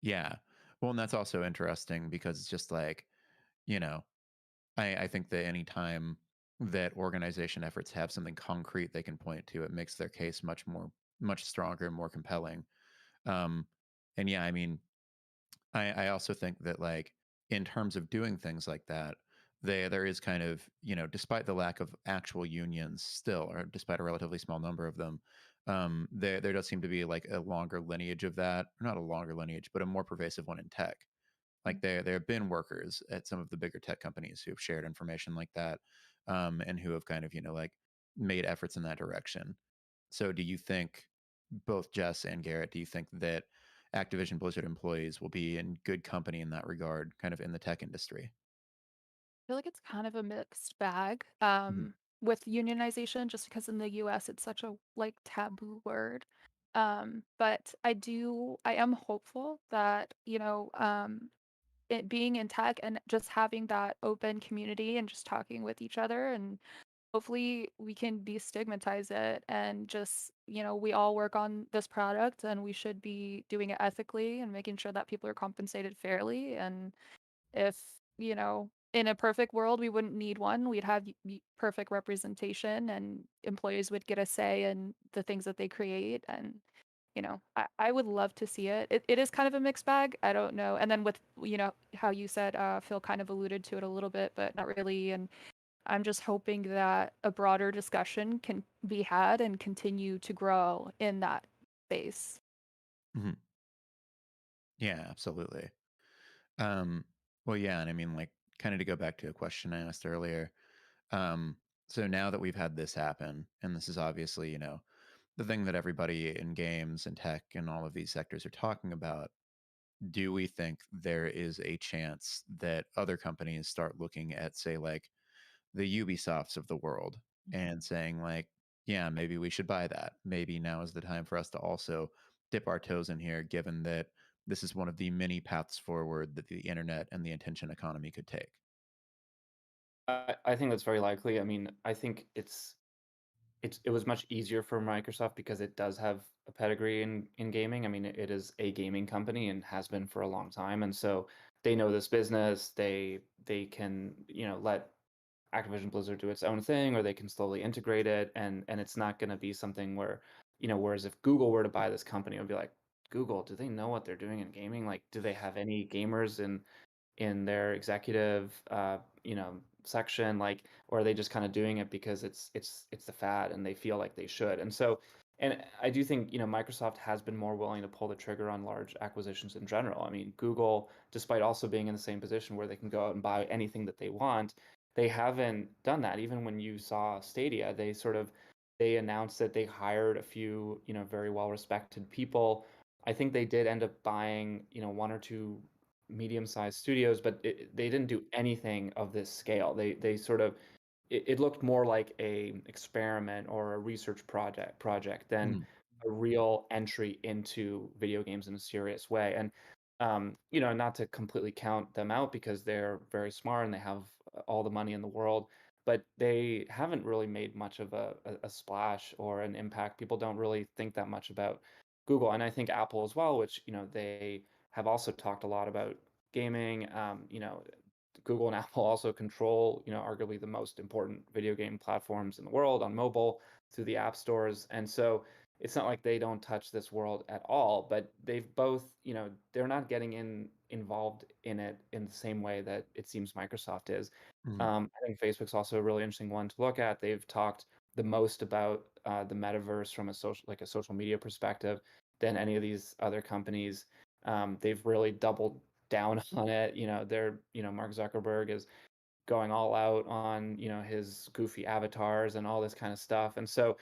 Yeah. Well, and that's also interesting because it's just like, you know, I think that any time that organization efforts have something concrete they can point to, it makes their case much stronger and more compelling. Um, and yeah, I mean, I also think that like in terms of doing things like that, there is kind of, despite the lack of actual unions still, or despite a relatively small number of them, there does seem to be like a longer lineage of that, or not a longer lineage, but a more pervasive one in tech. Like there have been workers at some of the bigger tech companies who have shared information like that, and who have kind of, like made efforts in that direction. So do you think, both Jess and Gerrit, do you think that Activision Blizzard employees will be in good company in that regard, kind of in the tech industry? Feel like it's kind of a mixed bag Mhm. with unionization, just because in the US it's such a like taboo word. But I am hopeful that, it being in tech and just having that open community and just talking with each other, and hopefully we can destigmatize it and just, we all work on this product and we should be doing it ethically and making sure that people are compensated fairly. And if, in a perfect world, we wouldn't need one. We'd have perfect representation and employees would get a say in the things that they create. And, I would love to see it. It is kind of a mixed bag. I don't know. And then with, how you said, Phil kind of alluded to it a little bit, but not really. And I'm just hoping that a broader discussion can be had and continue to grow in that space. Mhm. Yeah, absolutely. Um, well, yeah, and I mean, like, kind of to go back to a question I asked earlier. Um, so now that we've had this happen, and this is obviously, the thing that everybody in games and tech and all of these sectors are talking about, do we think there is a chance that other companies start looking at, say, like the Ubisofts of the world and saying, like, yeah, maybe we should buy that. Maybe now is the time for us to also dip our toes in here, given that this is one of the many paths forward that the internet and the attention economy could take. I think that's very likely. I mean, I think it was much easier for Microsoft because it does have a pedigree in gaming. I mean, it is a gaming company and has been for a long time, and so they know this business, they can, let Activision Blizzard do its own thing, or they can slowly integrate it, and it's not going to be something where, whereas if Google were to buy this company, it would be like, Google, do they know what they're doing in gaming? Like, do they have any gamers in their executive section, like, or are they just kind of doing it because it's the fad and they feel like they should? And so, and I do think Microsoft has been more willing to pull the trigger on large acquisitions in general. I mean, Google, despite also being in the same position where they can go out and buy anything that they want, they haven't done that. Even when you saw Stadia, they announced that they hired a few very well respected people. I think they did end up buying one or two medium-sized studios, but they didn't do anything of this scale. They sort of it looked more like a experiment or a research project than a real entry into video games in a serious way. And not to completely count them out because they're very smart and they have all the money in the world, but they haven't really made much of a splash or an impact. People don't really think that much about Google, and I think Apple as well, which they have also talked a lot about gaming. Google and Apple also control, arguably the most important video game platforms in the world on mobile through the app stores. And so it's not like they don't touch this world at all, but they've both, they're not getting involved in it in the same way that it seems Microsoft is. I think Facebook's also a really interesting one to look at. They've talked the most about the metaverse from a social media perspective than any of these other companies. They've really doubled down on it. Mark Zuckerberg is going all out on, his goofy avatars and all this kind of stuff. And so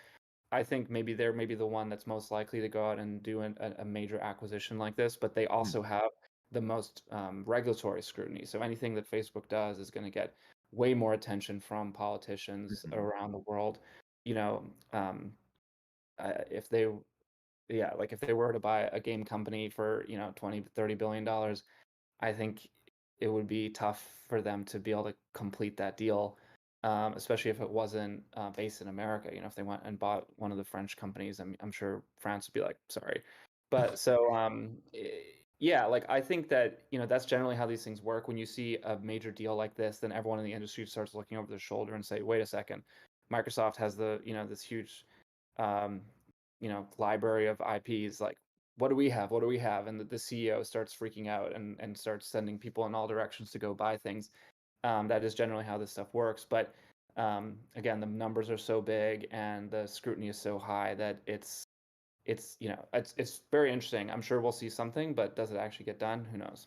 I think maybe they're the one that's most likely to go out and do a major acquisition like this, but they also have the most regulatory scrutiny. So anything that Facebook does is going to get way more attention from politicians around the world. If they like if they were to buy a game company for 20-30 billion dollars, I think it would be tough for them to be able to complete that deal, especially if it wasn't based in America. If they went and bought one of the French companies, I'm sure France would be like, sorry. But so yeah, like I think that that's generally how these things work. When you see a major deal like this, then everyone in the industry starts looking over their shoulder and say, wait a second, Microsoft has the this huge um, library of IPs. Like, what do we have? What do we have? And the CEO starts freaking out and starts sending people in all directions to go buy things. That is generally how this stuff works. But again, the numbers are so big and the scrutiny is so high that it's very interesting. I'm sure we'll see something, but does it actually get done? Who knows?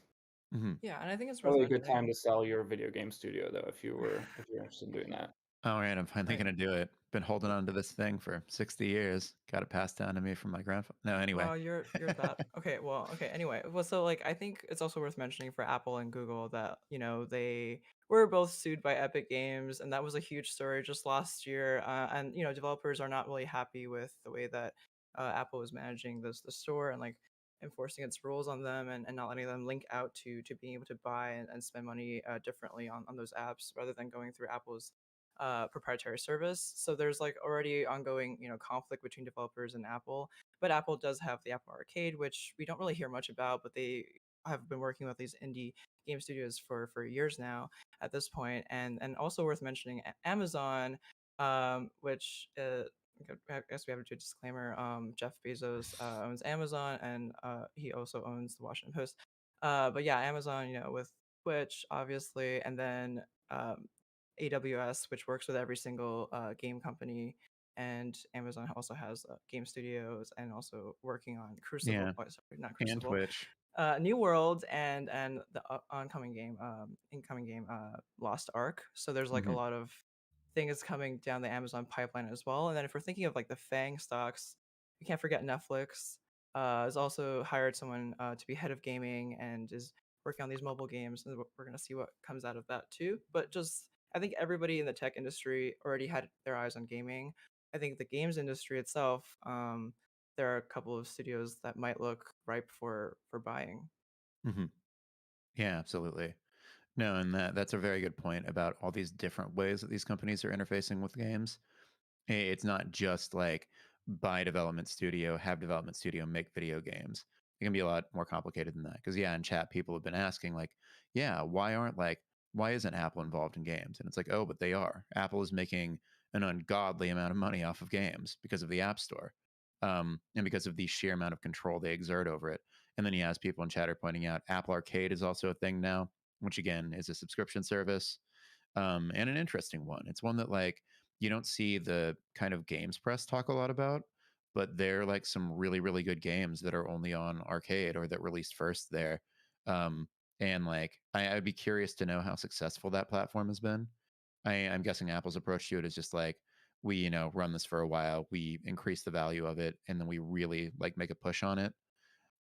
Yeah, and I think it's worth Probably a good mentioning. time to sell your video game studio, though, if you're interested in doing that. Oh, right. I'm finally Right. going to do it. Been holding on to this thing for 60 years. Got it passed down to me from my grandfather. No, anyway. Oh, you're that. Okay, well, okay. Anyway, well, so like I think it's also worth mentioning for Apple and Google that they were both sued by Epic Games, and that was a huge story just last year. And developers are not really happy with the way that Apple is managing the store and like enforcing its rules on them and not letting them link out to being able to buy and spend money differently on those apps rather than going through Apple's proprietary service. So there's like already ongoing conflict between developers and Apple. But Apple does have the Apple Arcade, which we don't really hear much about, but they have been working with these indie game studios for years now at this point. And also worth mentioning, Amazon, which I guess we have to do a disclaimer. Jeff Bezos owns Amazon, and he also owns the Washington Post. But yeah, Amazon, with Twitch, obviously, and then AWS, which works with every single game company, and Amazon also has game studios and also working on Crucible. Yeah. Oh, sorry, not And Crucible. Twitch. New World and the oncoming game, incoming game, Lost Ark. So there's like a lot of things coming down the Amazon pipeline as well. And then if we're thinking of like the FANG stocks, we can't forget Netflix. Has also hired someone to be head of gaming and is working on these mobile games, and we're gonna see what comes out of that too. But just I think everybody in the tech industry already had their eyes on gaming. I think the games industry itself, there are a couple of studios that might look ripe for buying. Yeah, absolutely. No, and that's a very good point about all these different ways that these companies are interfacing with games. It's not just like buy development studio, have development studio make video games. It can be a lot more complicated than that. Because in chat, people have been asking like, why isn't Apple involved in games? And it's like, oh, but they are. Apple is making an ungodly amount of money off of games because of the App Store, and because of the sheer amount of control they exert over it. And then he has people in chat are pointing out Apple Arcade is also a thing now, which again is a subscription service, and an interesting one. It's one that like you don't see the kind of games press talk a lot about, but they're like some really really good games that are only on Arcade or that released first there. And like I'd be curious to know how successful that platform has been. I'm guessing Apple's approach to it is just like we run this for a while, we increase the value of it, and then we really like make a push on it.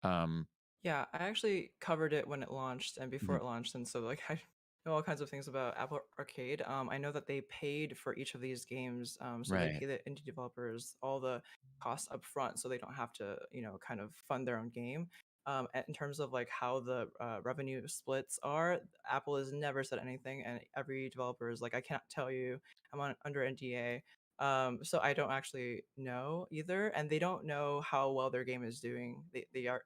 um Yeah, I actually covered it when it launched and before mhm, it launched, and so like I know all kinds of things about Apple Arcade. I know that they paid for each of these games, so they right. pay the indie developers all the costs up front, so they don't have to, kind of fund their own game. In terms of like how the revenue splits are, Apple has never said anything, and every developer is like, I can't tell you, under NDA. So I don't actually know either, and they don't know how well their game is doing.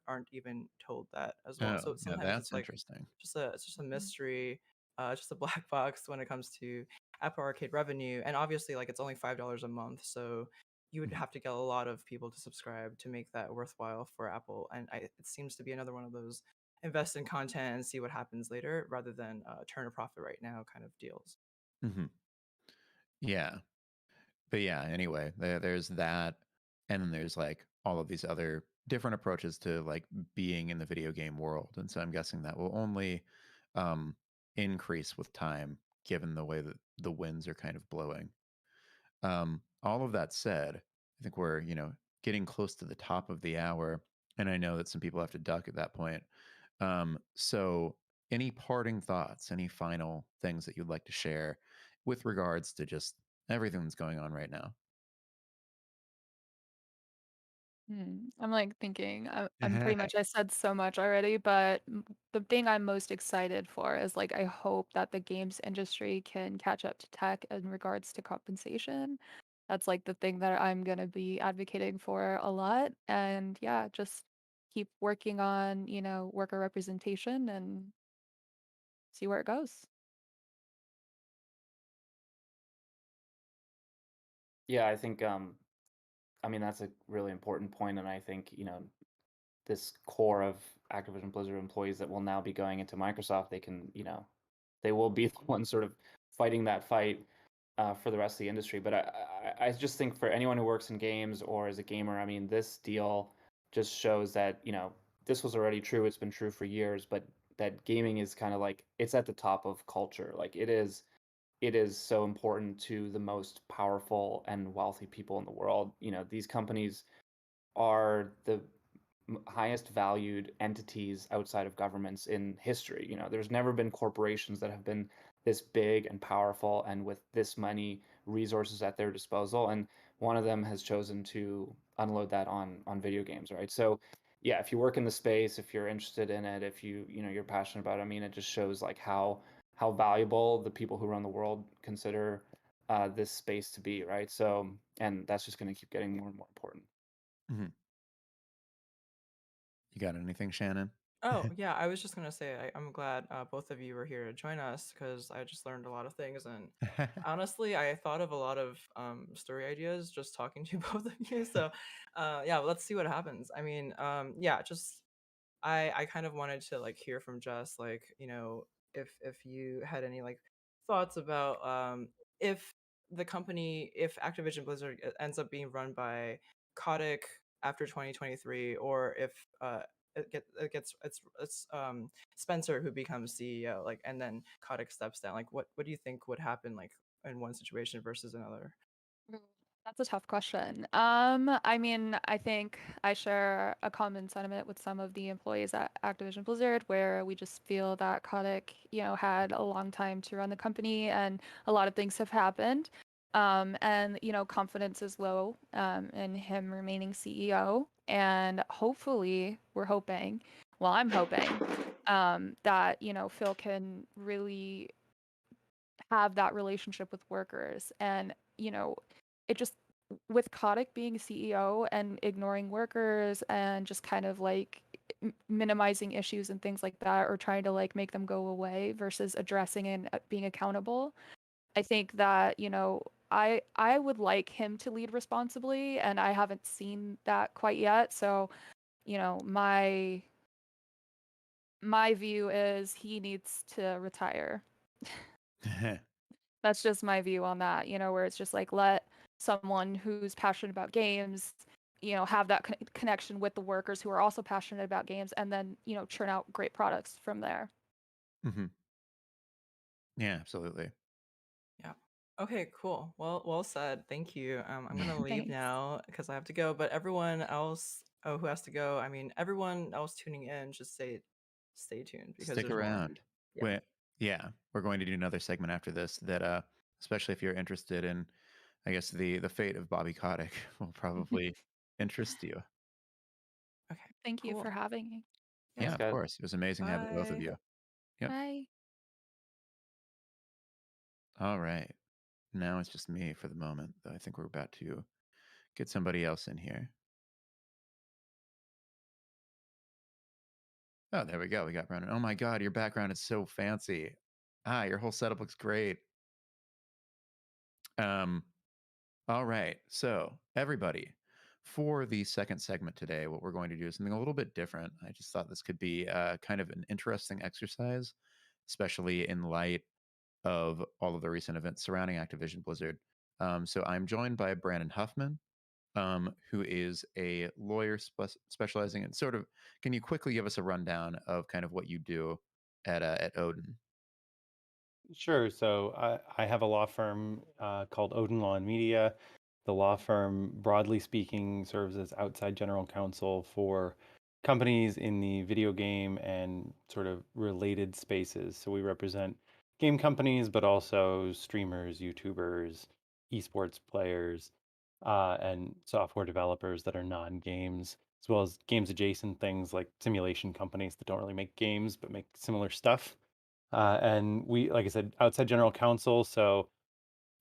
Aren't even told that as well. Oh So yeah, sometimes it's that's like interesting. just a mystery, just a black box when it comes to Apple Arcade revenue. And obviously, like it's only $5 a month, so you would Mhm, have to get a lot of people to subscribe to make that worthwhile for Apple. And it seems to be another one of those invest in content and see what happens later, rather than turn a profit right now kind of deals. mhm. Yeah. But anyway, there's that, and then there's like all of these other different approaches to like being in the video game world, and so I'm guessing that will only um, increase with time, given the way that the winds are kind of blowing. All of that said, I think we're getting close to the top of the hour, and I know that some people have to duck at that point. So, any parting thoughts, any final things that you'd like to share with regards to just everything that's going on right now? I'm like thinking, I'm pretty much, I said so much already, but the thing I'm most excited for is like, I hope that the games industry can catch up to tech in regards to compensation. That's like the thing that I'm going to be advocating for a lot. And yeah, just keep working on, worker representation and see where it goes. Yeah, I think I mean that's a really important point, and I think this core of Activision Blizzard employees that will now be going into Microsoft, they can they will be the ones sort of fighting that fight for the rest of the industry. But I just think for anyone who works in games or is a gamer, I mean, this deal just shows that this was already true. It's been true for years, but that gaming is kind of like it's at the top of culture. Like it is so important to the most powerful and wealthy people in the world. These companies are the highest valued entities outside of governments in history. There's never been corporations that have been this big and powerful and with this many resources at their disposal. And one of them has chosen to unload that on video games, right? So yeah, if you work in the space, if you're interested in it, if you're passionate about it, I mean, it just shows like how valuable the people who run the world consider this space to be, right? So, and that's just going to keep getting more and more important. Mhm. You got anything, Shannon? Oh, yeah, I was just gonna say I'm glad both of you were here to join us because I just learned a lot of things, and honestly, I thought of a lot of story ideas just talking to both of you. So, yeah, let's see what happens. I mean, yeah, just I kind of wanted to like hear from Jess, like, if you had any like thoughts about if if Activision Blizzard ends up being run by Kotick after 2023, or if it's Spencer who becomes CEO, like, and then Kotick steps down. Like, what do you think would happen, like, in one situation versus another? Mm, That's a tough question. I mean, I think I share a common sentiment with some of the employees at Activision Blizzard, where we just feel that Kotick, had a long time to run the company, and a lot of things have happened. And confidence is low, in him remaining CEO. And hopefully, we're hoping, well, I'm hoping, that Phil can really have that relationship with workers. And it just, with Kotick being CEO and ignoring workers and just kind of like minimizing issues and things like that, or trying to like make them go away versus addressing and being accountable. I think that, I would like him to lead responsibly, and I haven't seen that quite yet. So, my view is he needs to retire. That's just my view on that, where it's just like let someone who's passionate about games, have that connection with the workers who are also passionate about games, and then, churn out great products from there. Hmm. Yeah, absolutely. Yeah. Okay, cool. Well said. Thank you. I'm gonna leave Thanks. now because I have to go. But everyone else, who has to go? I mean, everyone else tuning in, just stay tuned because Stick there's more. around. Yeah. Yeah, we're going to do another segment after this that, especially if you're interested in, I guess, the fate of Bobby Kotick will probably interest you. Okay. Thank you Cool. for having me. Yeah, Thanks, of guys. course. It was amazing having both of Bye. you. Yep. Bye. All right. Now it's just me for the moment, though I think we're about to get somebody else in here. Oh, there we go. We got Brandon. Oh my God, your background is so fancy. Your whole setup looks great. All right. So, everybody, for the second segment today, what we're going to do is something a little bit different. I just thought this could be kind of an interesting exercise, especially in light of all of the recent events surrounding Activision Blizzard. So, I'm joined by Brandon Huffman, who is a lawyer specializing in sort of. Can you quickly give us a rundown of kind of what you do at Odin? Sure. So I have a law firm called Odin Law and Media. The law firm, broadly speaking, serves as outside general counsel for companies in the video game and sort of related spaces. So we represent game companies, but also streamers, YouTubers, esports players, and software developers that are non-games, as well as games adjacent things like simulation companies that don't really make games but make similar stuff. And we, like I said, outside general counsel. So,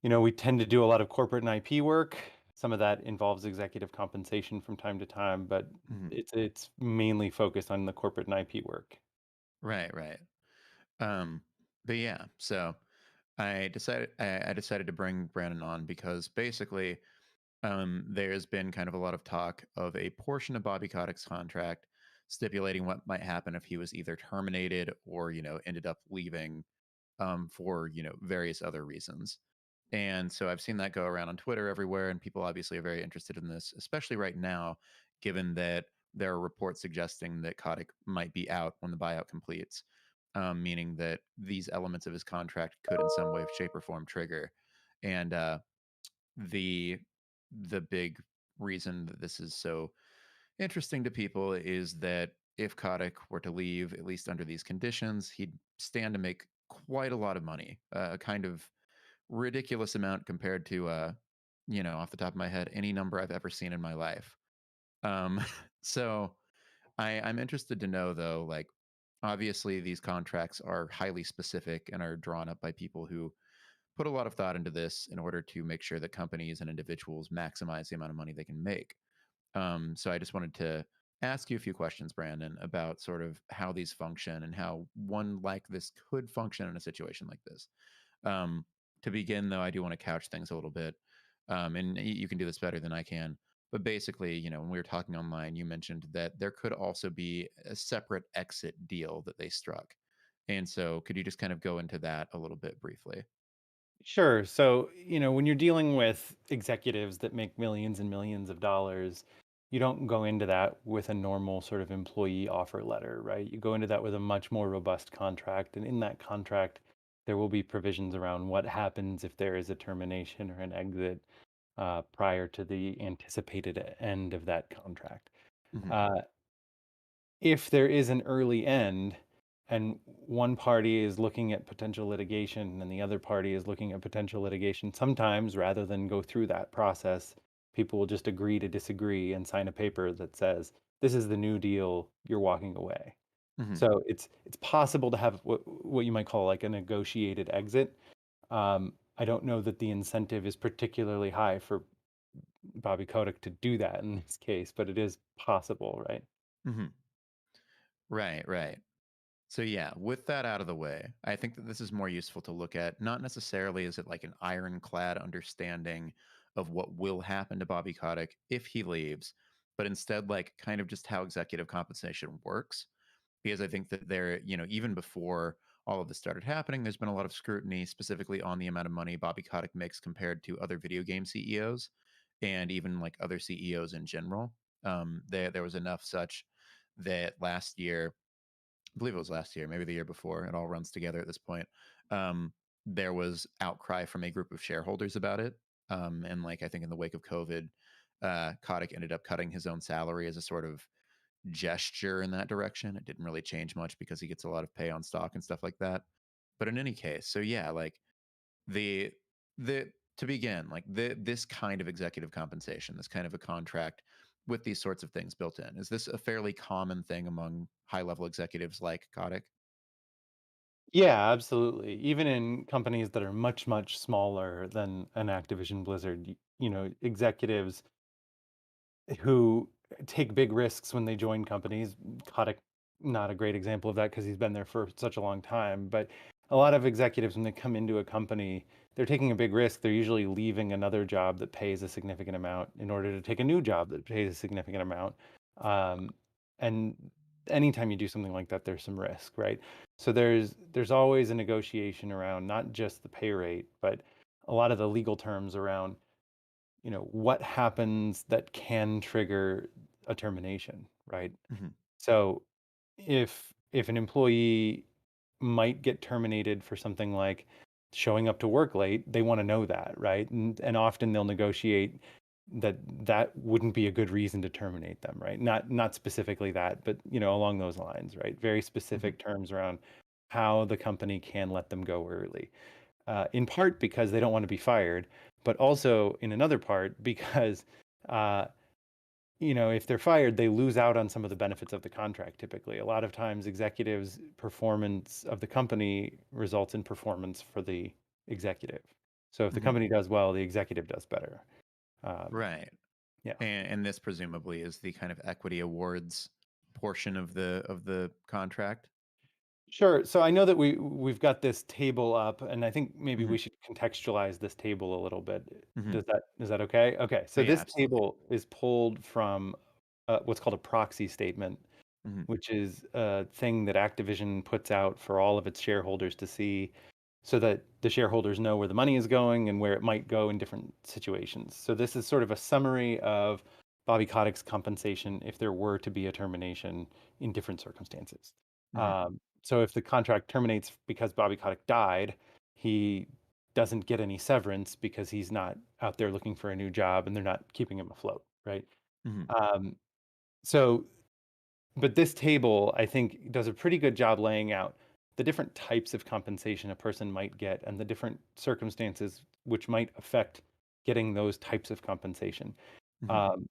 we tend to do a lot of corporate and IP work. Some of that involves executive compensation from time to time, but Mhm. it's mainly focused on the corporate and IP work. Right, right. Um, but yeah, so I decided to bring Brandon on because basically there's been kind of a lot of talk of a portion of Bobby Kotick's contract stipulating what might happen if he was either terminated or ended up leaving for various other reasons. And so I've seen that go around on Twitter everywhere, and people obviously are very interested in this, especially right now, given that there are reports suggesting that Kotick might be out when the buyout completes, meaning that these elements of his contract could, in some way, shape, or form, trigger. And the the big reason that this is so interesting to people is that if Kotick were to leave, at least under these conditions, he'd stand to make quite a lot of money, a kind of ridiculous amount compared to, off the top of my head, any number I've ever seen in my life. Um, so I'm interested to know, though, like, obviously these contracts are highly specific and are drawn up by people who put a lot of thought into this in order to make sure that companies and individuals maximize the amount of money they can make. So I just wanted to ask you a few questions, Brandon, about sort of how these function and how one like this could function in a situation like this. Um, to begin, though, I do want to couch things a little bit, and you can do this better than I can. But basically, when we were talking online, you mentioned that there could also be a separate exit deal that they struck. And so, could you just kind of go into that a little bit briefly? Sure. So, when you're dealing with executives that make millions and millions of dollars, you don't go into that with a normal sort of employee offer letter, right? You go into that with a much more robust contract. And in that contract, there will be provisions around what happens if there is a termination or an exit prior to the anticipated end of that contract. Hmm. Uh, if there is an early end and one party is looking at potential litigation and the other party is looking at potential litigation, sometimes rather than go through that process, people will just agree to disagree and sign a paper that says, this is the new deal, you're walking away. Hmm. So it's possible to have what you might call like a negotiated exit. I don't know that the incentive is particularly high for Bobby Kotick to do that in this case, but it is possible, right? Hmm. Right, right. So yeah, with that out of the way, I think that this is more useful to look at not necessarily is it like an ironclad understanding of what will happen to Bobby Kotick if he leaves, but instead like kind of just how executive compensation works. Because I think that there, even before all of this started happening, there's been a lot of scrutiny specifically on the amount of money Bobby Kotick makes compared to other video game CEOs and even like other CEOs in general. There was enough such that last year, I believe it was last year, maybe the year before, it all runs together at this point. There was outcry from a group of shareholders about it. And like I think in the wake of COVID, Kotick ended up cutting his own salary as a sort of gesture in that direction. It didn't really change much because he gets a lot of pay on stock and stuff like that. But in any case, so yeah, like the the to begin, like this kind of executive compensation, this kind of a contract with these sorts of things built in. Is this a fairly common thing among high level executives like Kotick? Yeah, absolutely. Even in companies that are much, much smaller than an Activision Blizzard, executives who take big risks when they join companies. Kotick, not a great example of that because he's been there for such a long time. But a lot of executives, when they come into a company, they're taking a big risk. They're usually leaving another job that pays a significant amount in order to take a new job that pays a significant amount. And anytime you do something like that, there's some risk, right? So there's always a negotiation around not just the pay rate, but a lot of the legal terms around what happens that can trigger a termination, right? Hmm. So if an employee might get terminated for something like showing up to work late, they want to know that, right? And often they'll negotiate that wouldn't be a good reason to terminate them, right? Not specifically that, but along those lines, right? Very Hmm. specific terms around how the company can let them go early, in part because they don't want to be fired, but also in another part because, uh, if they're fired, they lose out on some of the benefits of the contract typically. A lot of times, executives' performance of the company results in performance for the executive. So if the Hmm. company does well, the executive does better. Um, Right. yeah. And this presumably is the kind of equity awards portion of the contract. Sure. So I know that we've got this table up, and I think maybe Hmm. we should contextualize this table a little bit. Hmm. Is that okay? Okay. Oh So yeah, this absolutely. table is pulled from what's called a proxy statement, Hmm. which is a thing that Activision puts out for all of its shareholders to see, so that the shareholders know where the money is going and where it might go in different situations. So this is sort of a summary of Bobby Kotick's compensation if there were to be a termination in different circumstances. Hmm. So if the contract terminates because Bobby Kotick died, he doesn't get any severance because he's not out there looking for a new job and they're not keeping him afloat, right? Hmm. Um, so, but this table, I think, does a pretty good job laying out the different types of compensation a person might get and the different circumstances which might affect getting those types of compensation. Hmm. Um,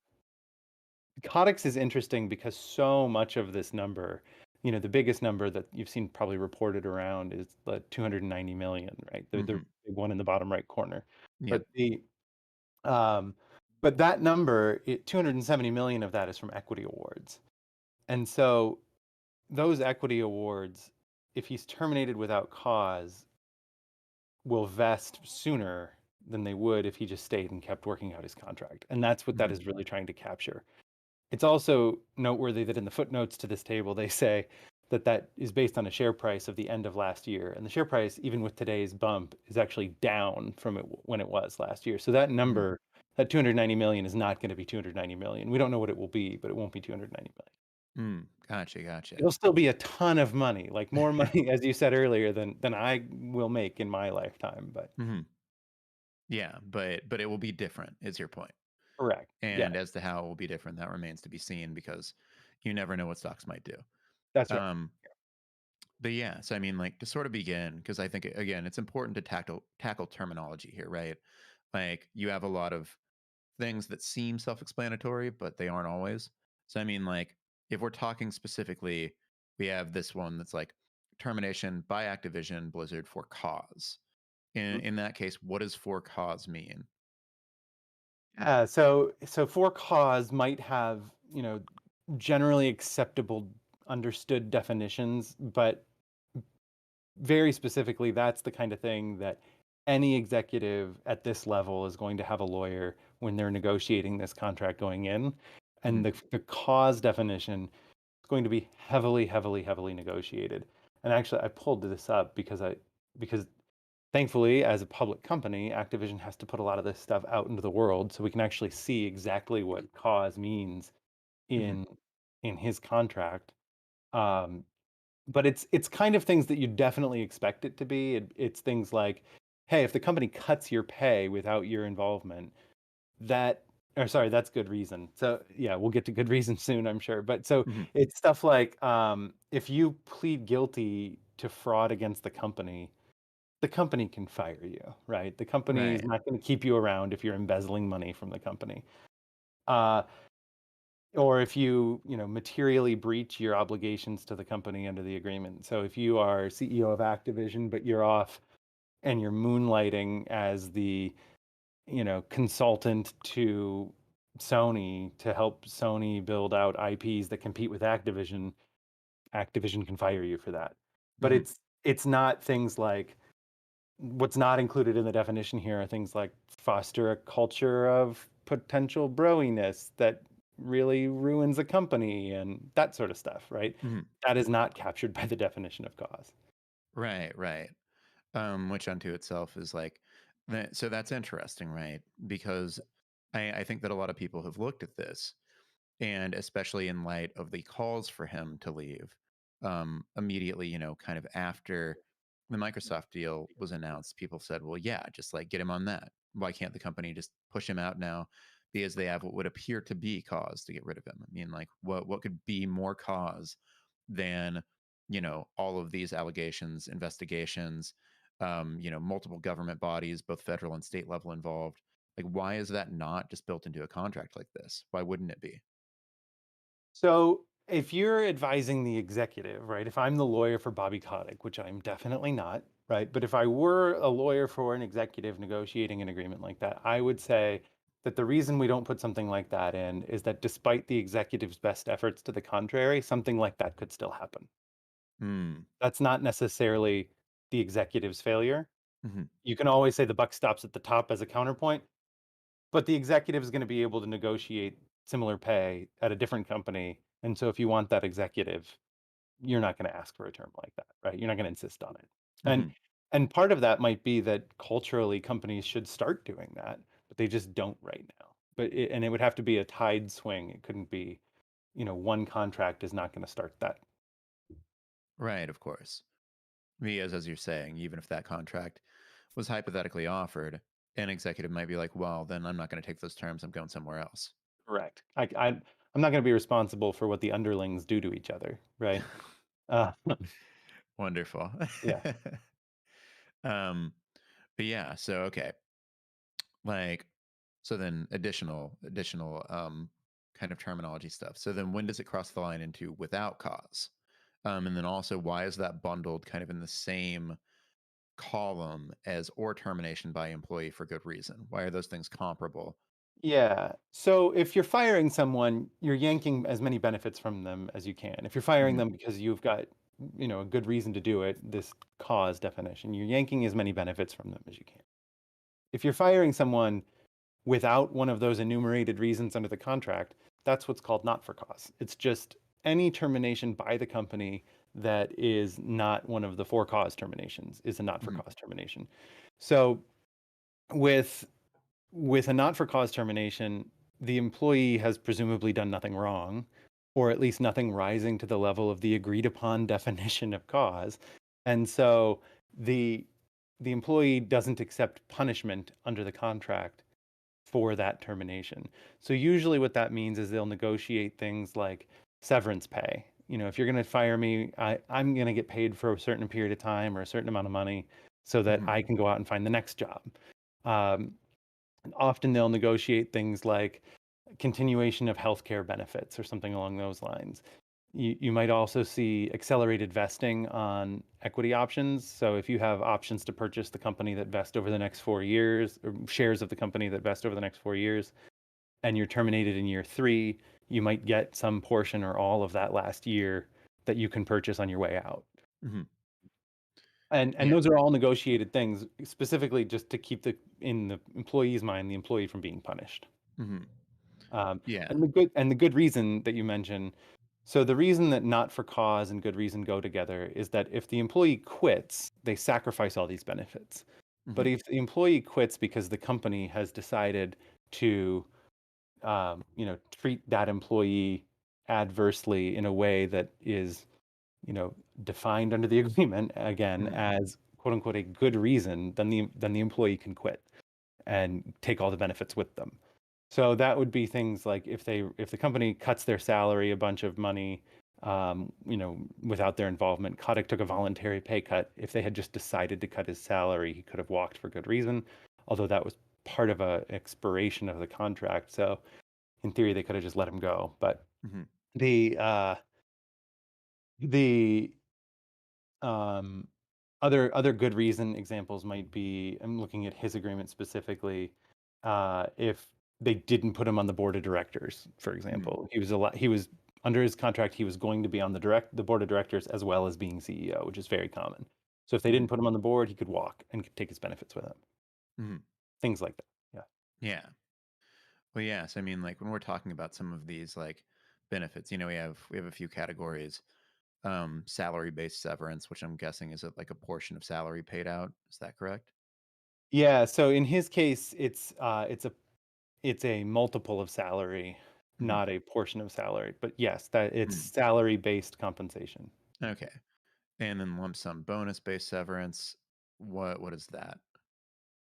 Codex is interesting because so much of this number, the biggest number that you've seen probably reported around is the 290 million, right? The Hmm. big one in the bottom right corner. Yep. But the um, but that number, 270 million of that is from equity awards. And so those equity awards, if he's terminated without cause, will vest sooner than they would if he just stayed and kept working out his contract. And that's what that Hmm. is really trying to capture. It's also noteworthy that in the footnotes to this table, they say that that is based on a share price of the end of last year. And the share price, even with today's bump, is actually down from when it was last year. So that Hmm. number, that 290 million is not going to be 290 million. We don't know what it will be, but it won't be 290 million. Mm. Gotcha. Gotcha. It'll still be a ton of money, like more money, as you said earlier, than I will make in my lifetime. But Hmm. Yeah, but it will be different, is your point. correct. Yeah, And as to how it will be different, that remains to be seen because you never know what stocks might do. that's right. Um, but yeah, so I mean, like to sort of begin, because I think again, it's important to tackle terminology here, right? Like you have a lot of things that seem self-explanatory, but they aren't always. So I mean, like if we're talking specifically, we have this one that's like termination by Activision Blizzard for cause. In that case, what does for cause mean? So for cause might have, generally acceptable understood definitions, but very specifically, that's the kind of thing that any executive at this level is going to have a lawyer when they're negotiating this contract going in. And the cause definition is going to be heavily, heavily, heavily negotiated. And actually, I pulled this up because thankfully, as a public company, Activision has to put a lot of this stuff out into the world so we can actually see exactly what cause means in his contract. But it's kind of things that you definitely expect it to be. It's things like, hey, if the company cuts your pay without your involvement, that's good reason. So yeah, we'll get to good reason soon, I'm sure. But so it's stuff like if you plead guilty to fraud against the company can fire you, right? The company is not going to keep you around if you're embezzling money from the company. Or if you materially breach your obligations to the company under the agreement. So if you are CEO of Activision, but you're off and you're moonlighting as the consultant to Sony to help Sony build out IPs that compete with Activision can fire you for that. But it's not things like, what's not included in the definition here are things like foster a culture of potential broiness that really ruins a company and that sort of stuff, right? That is not captured by the definition of cause. Right. Which unto itself is like, so that's interesting, right? Because I think that a lot of people have looked at this, and especially in light of the calls for him to leave immediately, kind of after the Microsoft deal was announced, people said, well, yeah, just like get him on that. Why can't the company just push him out now? Because they have what would appear to be cause to get rid of him. I mean, like what could be more cause than, all of these allegations, investigations, multiple government bodies, both federal and state level involved. Like, why is that not just built into a contract like this? Why wouldn't it be? So if you're advising the executive, right? If I'm the lawyer for Bobby Kotick, which I'm definitely not, right? But if I were a lawyer for an executive negotiating an agreement like that, I would say that the reason we don't put something like that in is that despite the executive's best efforts to the contrary, something like that could still happen. That's not necessarily the executive's failure. You can always say the buck stops at the top as a counterpoint, but the executive is going to be able to negotiate similar pay at a different company. And so if you want that executive, you're not going to ask for a term like that, right? You're not going to insist on it. And part of that might be that culturally companies should start doing that, but they just don't right now. And it would have to be a tide swing. It couldn't be, one contract is not going to start that. Right, of course. Because as you're saying, even if that contract was hypothetically offered, an executive might be like, well, then I'm not going to take those terms. I'm going somewhere else. Correct. I'm not going to be responsible for what the underlings do to each other, right? Wonderful. Yeah. But yeah, so okay. Like, so then additional kind of terminology stuff. So then when does it cross the line into without cause? And then also, why is that bundled kind of in the same column as or termination by employee for good reason? Why are those things comparable? Yeah. So if you're firing someone, you're yanking as many benefits from them as you can. If you're firing them because you've got, a good reason to do it, this cause definition, you're yanking as many benefits from them as you can. If you're firing someone without one of those enumerated reasons under the contract, that's what's called not for cause. It's just any termination by the company that is not one of the for cause terminations is a not for cause termination. So with a not for cause termination, the employee has presumably done nothing wrong, or at least nothing rising to the level of the agreed upon definition of cause. And so the employee doesn't accept punishment under the contract for that termination. So usually what that means is they'll negotiate things like severance pay. If you're going to fire me, I'm going to get paid for a certain period of time or a certain amount of money so that I can go out and find the next job. Often they'll negotiate things like continuation of healthcare benefits or something along those lines. You might also see accelerated vesting on equity options. So if you have options to purchase the company that vest over the next 4 years, or shares of the company that vest over the next 4 years, and you're terminated in year 3, you might get some portion or all of that last year that you can purchase on your way out. Mm-hmm. And Yeah. those are all negotiated things, specifically just to keep in the employee's mind the employee from being punished. Mm-hmm. Yeah. And the good reason that you mentioned. So the reason that not for cause and good reason go together is that if the employee quits, they sacrifice all these benefits. But Mm-hmm. if the employee quits because the company has decided to, treat that employee adversely in a way that is, defined under the agreement again Mm-hmm. as quote unquote a good reason, then the employee can quit and take all the benefits with them. So that would be things like if the company cuts their salary a bunch of money, without their involvement. Kotick took a voluntary pay cut. If they had just decided to cut his salary, he could have walked for good reason, although that was part of a expiration of the contract. So in theory, they could have just let him go. But Mm-hmm. the other good reason examples might be, I'm looking at his agreement specifically, if they didn't put him on the board of directors, for example. He was under his contract, he was going to be on the board of directors as well as being CEO, which is very common. So if they didn't put him on the board, he could walk and could take his benefits with him. Mm-hmm. Things like that. Yeah. Yeah. Well, yes. I mean, like when we're talking about some of these like benefits, we have a few categories. Salary-based severance, which I'm guessing is like a portion of salary paid out. Is that correct? Yeah. So in his case, it's a multiple of salary, Mm-hmm. not a portion of salary. But yes, that it's Mm-hmm. salary-based compensation. Okay. And then lump sum bonus-based severance. What is that?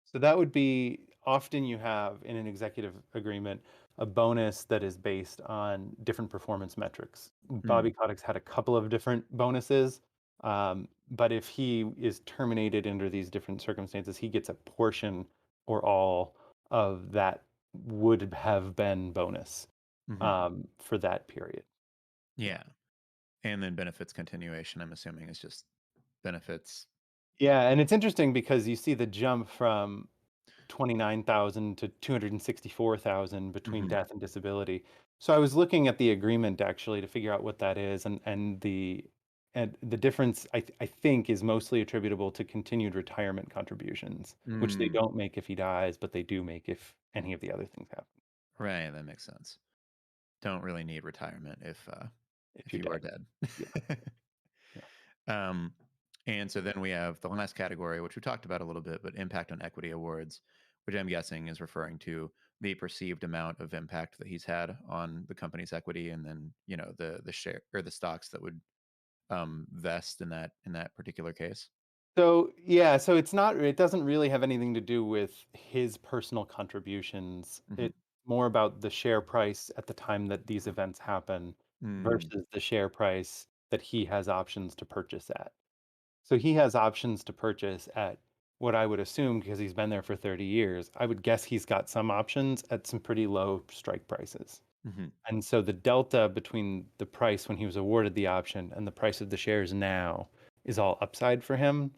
So that would be often you have in an executive agreement a bonus that is based on different performance metrics. Bobby Kotick's had a couple of different bonuses, but if he is terminated under these different circumstances, he gets a portion or all of that would have been bonus for that period. Yeah. And then benefits continuation, I'm assuming, is just benefits. Yeah, and it's interesting because you see the jump from 29,000 to 264,000 between death and disability. So I was looking at the agreement actually to figure out what that is, and the difference I think is mostly attributable to continued retirement contributions, which they don't make if he dies, but they do make if any of the other things happen. Right, that makes sense. Don't really need retirement if you're you are dead. dead. Yeah. And so then we have the last category, which we talked about a little bit, but impact on equity awards, which I'm guessing is referring to the perceived amount of impact that he's had on the company's equity, and then the share or the stocks that would vest in that particular case. So yeah, so it doesn't really have anything to do with his personal contributions. It's more about the share price at the time that these events happen versus the share price that he has options to purchase at. So he has options to purchase at what I would assume, because he's been there for 30 years, I would guess he's got some options at some pretty low strike prices. And so the delta between the price when he was awarded the option and the price of the shares now is all upside for him.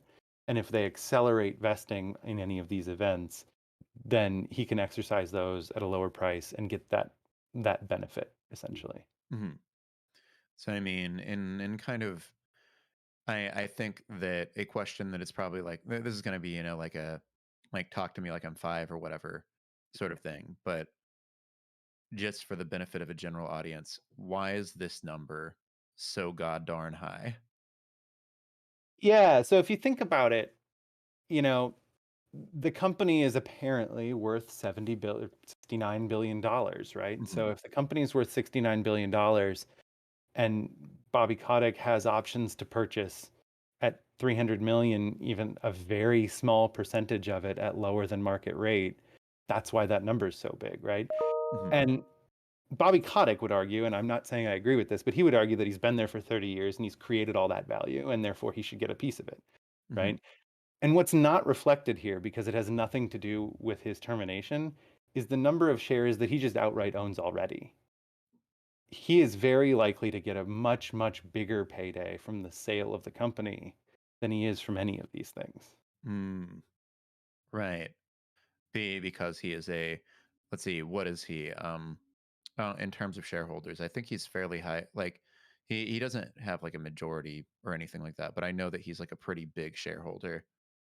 And if they accelerate vesting in any of these events, then he can exercise those at a lower price and get that benefit essentially. So I mean, in kind of, I think that a question that is probably like, this is going to be like talk to me like I'm 5 or whatever sort of thing, but just for the benefit of a general audience, why is this number so god darn high? Yeah, so if you think about it, the company is apparently worth $69 billion, right? So if the company is worth $69 billion and Bobby Kotick has options to purchase at 300 million, even a very small percentage of it at lower than market rate, that's why that number is so big, right? And Bobby Kotick would argue, and I'm not saying I agree with this, but he would argue that he's been there for 30 years and he's created all that value, and therefore he should get a piece of it, right? And what's not reflected here, because it has nothing to do with his termination, is the number of shares that he just outright owns already. He is very likely to get a much, much bigger payday from the sale of the company than he is from any of these things. Right. Because he is let's see, what is he? In terms of shareholders, I think he's fairly high. Like He doesn't have like a majority or anything like that, but I know that he's like a pretty big shareholder,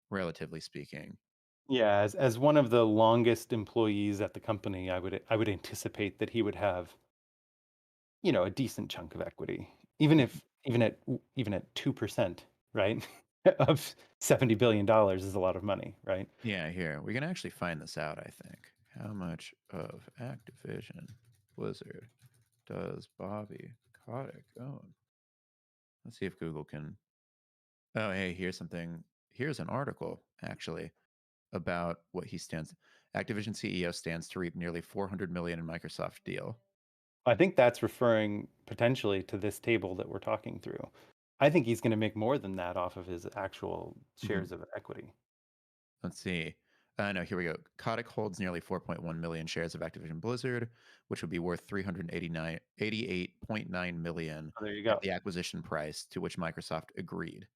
relatively speaking. Yeah, as one of the longest employees at the company, I would anticipate that he would have, a decent chunk of equity, even Mhm. if even at 2%, right? Of $70 billion is a lot of money, right? Yeah, here we can actually find this out. I think how much of Activision Blizzard does Bobby Kotick own? Let's see if Google can. Oh, hey, here's something. Here's an article actually about what he stands. Activision CEO stands to reap nearly 400 million in Microsoft deal. I think that's referring potentially to this table that we're talking through. I think he's going to make more than that off of his actual Mhm. shares of equity. Let's see. No, here we go. Kotick holds nearly 4.1 million shares of Activision Blizzard, which would be worth 388.9 million Oh, there you at go. the acquisition price to which Microsoft agreed,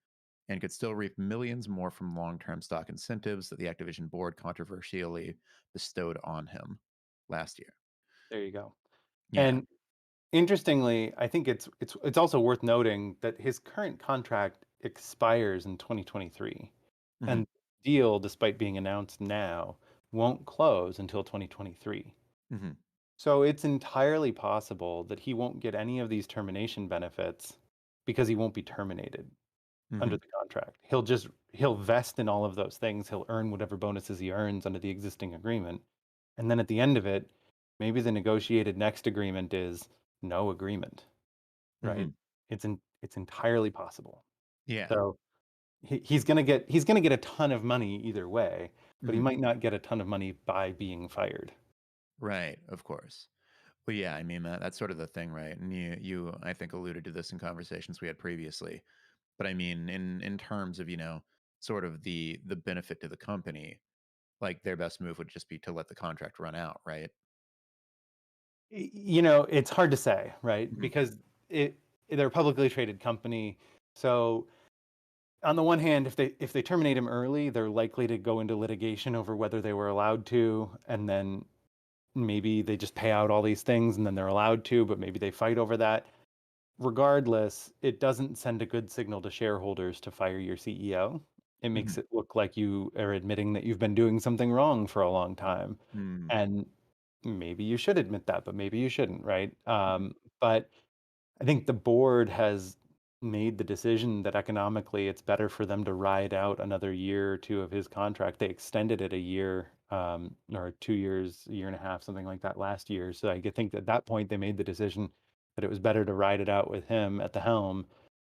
and could still reap millions more from long-term stock incentives that the Activision board controversially bestowed on him last year. There you go. Yeah. And interestingly, I think it's also worth noting that his current contract expires in 2023, Hmm. and the deal, despite being announced now, won't close until 2023. Hmm. So it's entirely possible that he won't get any of these termination benefits because he won't be terminated Hmm. under the contract. He'll vest in all of those things. He'll earn whatever bonuses he earns under the existing agreement. And then at the end of it, maybe the negotiated next agreement is no agreement, right? Hmm. It's entirely possible. Yeah. So he's gonna get a ton of money either way, but he Hmm. might not get a ton of money by being fired. Right. Of course. Well, yeah. I mean, that's sort of the thing, right? And you, I think, alluded to this in conversations we had previously. But I mean, in terms of sort of the benefit to the company, like their best move would just be to let the contract run out, right? It's hard to say, right? Hmm. Because they're a publicly traded company. So on the one hand, if they terminate him early, they're likely to go into litigation over whether they were allowed to, and then maybe they just pay out all these things and then they're allowed to, but maybe they fight over that. Regardless, it doesn't send a good signal to shareholders to fire your CEO. It Hmm. makes it look like you are admitting that you've been doing something wrong for a long time. Hmm. And maybe you should admit that, but maybe you shouldn't, right? Hmm. But I think the board has made the decision that economically it's better for them to ride out another year or two of his contract. They extended it a year, or 2 years, a year and a half, something like that last year. So think at that point they made the decision that it was better to ride it out with him at the helm.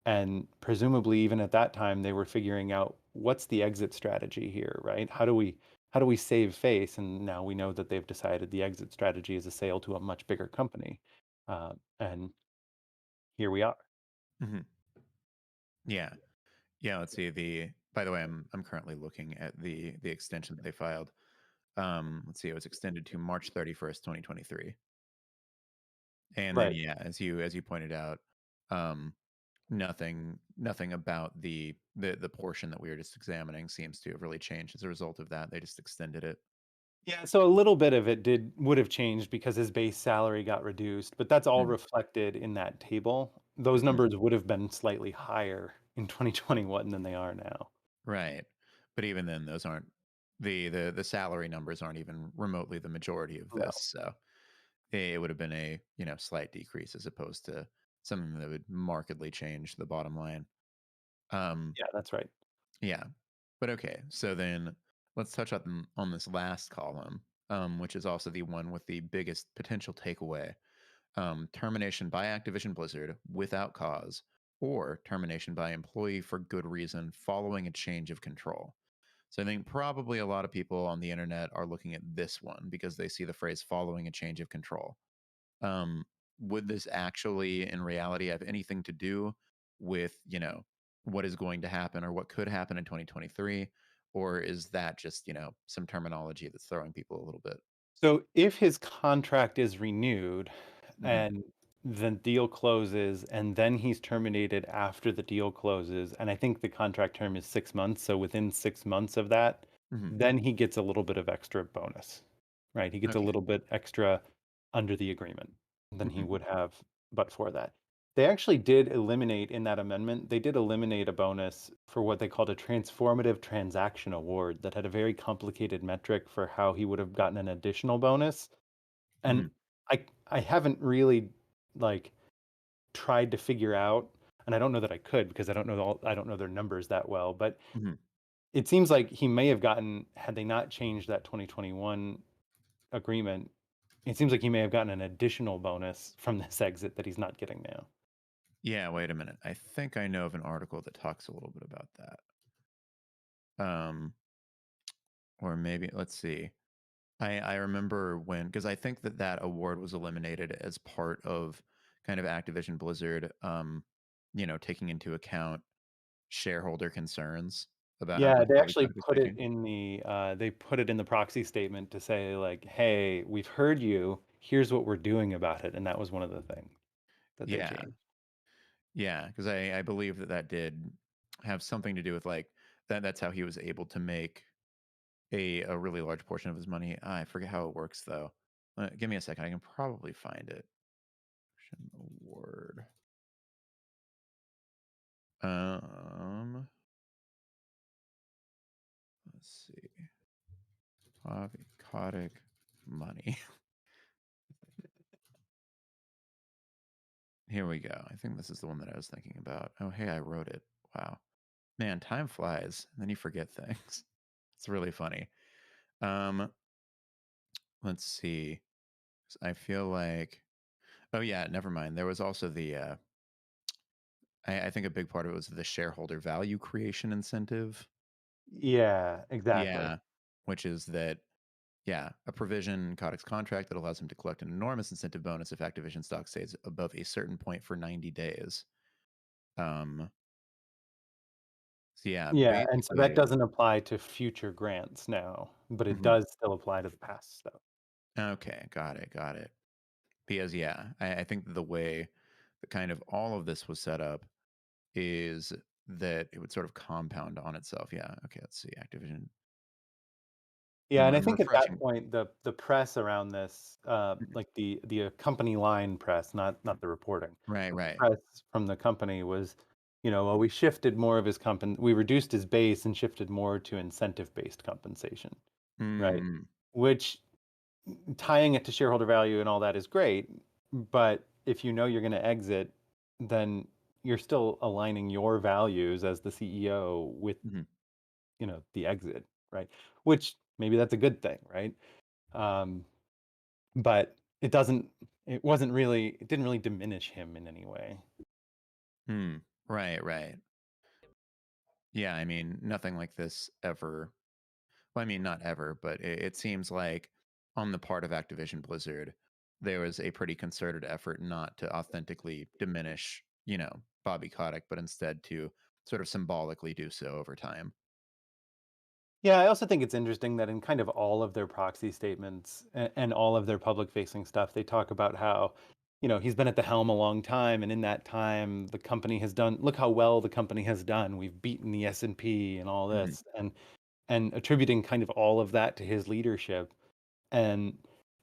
And presumably even at that time they were figuring out what's the exit strategy here, right? How do we save face? And now we know that they've decided the exit strategy is a sale to a much bigger company. And here we are. Hmm. Yeah. Yeah. Let's see. By the way, I'm currently looking at the extension that they filed. Let's see. It was extended to March 31st, 2023. And then Right. yeah, as you pointed out, um, nothing about the portion that we were just examining seems to have really changed as a result of that. They just extended it. Yeah, so a little bit of it would have changed because his base salary got reduced, but that's all Mm. reflected in that table. Those Mhm. numbers would have been slightly higher in 2021 than they are now. Right. But even then, those aren't the salary numbers aren't even remotely the majority of No. this. So it would have been a slight decrease as opposed to something that would markedly change the bottom line. Um, Yeah, that's right. yeah. But okay, so then let's touch on this last column, which is also the one with the biggest potential takeaway. Termination by Activision Blizzard without cause, or termination by employee for good reason following a change of control. So I think probably a lot of people on the internet are looking at this one because they see the phrase following a change of control. Um, would this actually, in reality, have anything to do with, what is going to happen or what could happen in 2023? Or is that just, some terminology that's throwing people a little bit? So if his contract is renewed Hmm. and the deal closes and then he's terminated after the deal closes, and I think the contract term is 6 months, so within 6 months of that, Hmm. then he gets a little bit of extra bonus, right? He gets a Okay. little bit extra under the agreement than he Hmm. would have but for that. they actually did eliminate in that amendment, they did eliminate a bonus for what they called a transformative transaction award that had a very complicated metric for how he would have gotten an additional bonus. And I haven't really like tried to figure out, and I don't know that I could because I don't know their numbers that well, but Mhm. it seems like he may have gotten, had they not changed that 2021 agreement, it seems like he may have gotten an additional bonus from this exit that he's not getting now. Yeah, wait a minute. I think I know of an article that talks a little bit about that. Or maybe let's see. I remember when, because I think that award was eliminated as part of kind of Activision Blizzard, taking into account shareholder concerns about how Yeah, they Bobby actually Kotick was put it making. in the proxy statement to say like, hey, we've heard you. Here's what we're doing about it, and that was one of the things that they Yeah, changed. yeah, because I believe that did have something to do with like that. That's how he was able to make a really large portion of his money. I forget how it works though. Give me a second. I can probably find it. Award. Let's see. Bobby Kotick money. Here we go. I think this is the one that I was thinking about. Oh, hey, I wrote it. Wow. Man, time flies, and then you forget things. It's really funny. Let's see. I feel like, oh yeah, never mind. There was also the I think a big part of it was the shareholder value creation incentive. Yeah, exactly. Yeah. Which is that, yeah, a provision in Kotick's contract that allows him to collect an enormous incentive bonus if Activision stock stays above a certain point for 90 days. So yeah, Yeah, and so that basically. doesn't apply to future grants now, but it Mhm. does still apply to the past stuff. Okay, got it. Because yeah, I think the way that kind of all of this was set up is that it would sort of compound on itself. Yeah. Okay. Let's see. Activision. Yeah, and I I'm think at that refreshing. point, the press around this, like the company line press, not the reporting, Right. but the Right. press from the company was, well, we shifted more of his we reduced his base and shifted more to incentive-based compensation, right? Mm, Which tying it to shareholder value and all that is great, but if you know you're going to exit, then you're still aligning your values as the CEO with, mhm. the exit, right? Which maybe that's a good thing, right? Um, but it didn't really diminish him in any way. Right. Right. Yeah. I mean, nothing like this ever. Well, I mean, not ever, but it seems like on the part of Activision Blizzard, there was a pretty concerted effort not to authentically diminish, Bobby Kotick, but instead to sort of symbolically do so over time. Yeah, I also think it's interesting that in kind of all of their proxy statements and all of their public facing stuff, they talk about how, he's been at the helm a long time, and in that time, the company has done. Look how well the company has done. We've beaten the S&P and all Mhm. this, and attributing kind of all of that to his leadership. And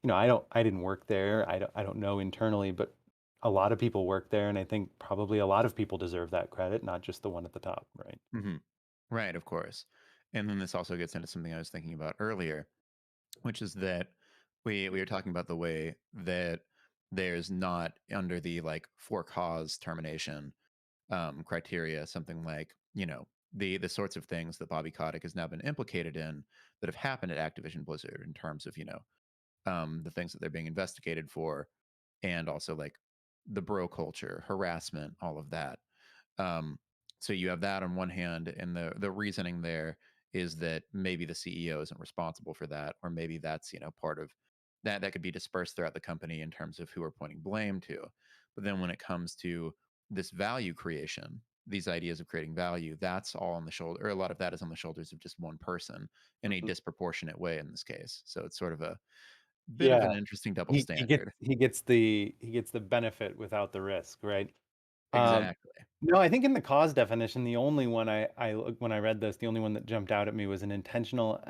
I didn't work there. I don't know internally, but a lot of people work there, and I think probably a lot of people deserve that credit, not just the one at the top, right? Right, of course. And then this also gets into something I was thinking about earlier, which is that we were talking about the way that there's not under the like for cause termination criteria something like the sorts of things that Bobby Kotick has now been implicated in that have happened at Activision Blizzard in terms of the things that they're being investigated for, and also like the bro culture, harassment, all of that. um, so you have that on one hand, and the reasoning there is that maybe the CEO isn't responsible for that, or maybe that's part of that could be dispersed throughout the company in terms of who are pointing blame to. But then when it comes to this value creation, these ideas of creating value, that's all on the shoulder, or a lot of that is on the shoulders of just one person in a Mhm. disproportionate way in this case. So it's sort of a bit of Yeah. an interesting double He gets standard. he gets the benefit without the risk, right? Um, Exactly. no, I think in the cause definition, the only one when I read this, the only one that jumped out at me was an intentional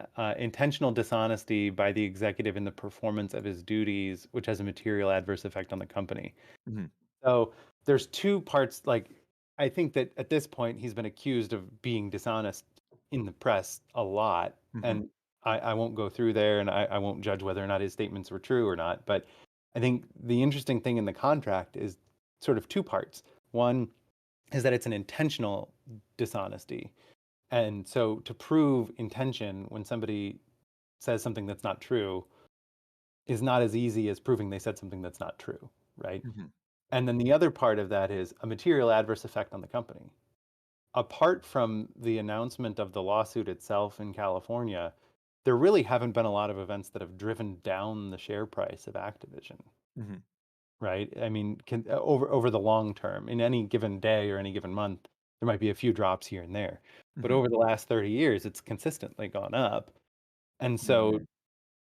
dishonesty by the executive in the performance of his duties, which has a material adverse effect on the company. Mhm. So there's two parts. Like, I think that at this point he's been accused of being dishonest in the press a lot, and I won't go through there, and I won't judge whether or not his statements were true or not. But I think the interesting thing in the contract is sort of two parts. One is that it's an intentional dishonesty. And so to prove intention when somebody says something that's not true is not as easy as proving they said something that's not true, right? And then the other part of that is a material adverse effect on the company. Apart from the announcement of the lawsuit itself in California, there really haven't been a lot of events that have driven down the share price of Activision, right? I mean, over the long term, in any given day or any given month, there might be a few drops here and there. But over the last 30 years, it's consistently gone up. And so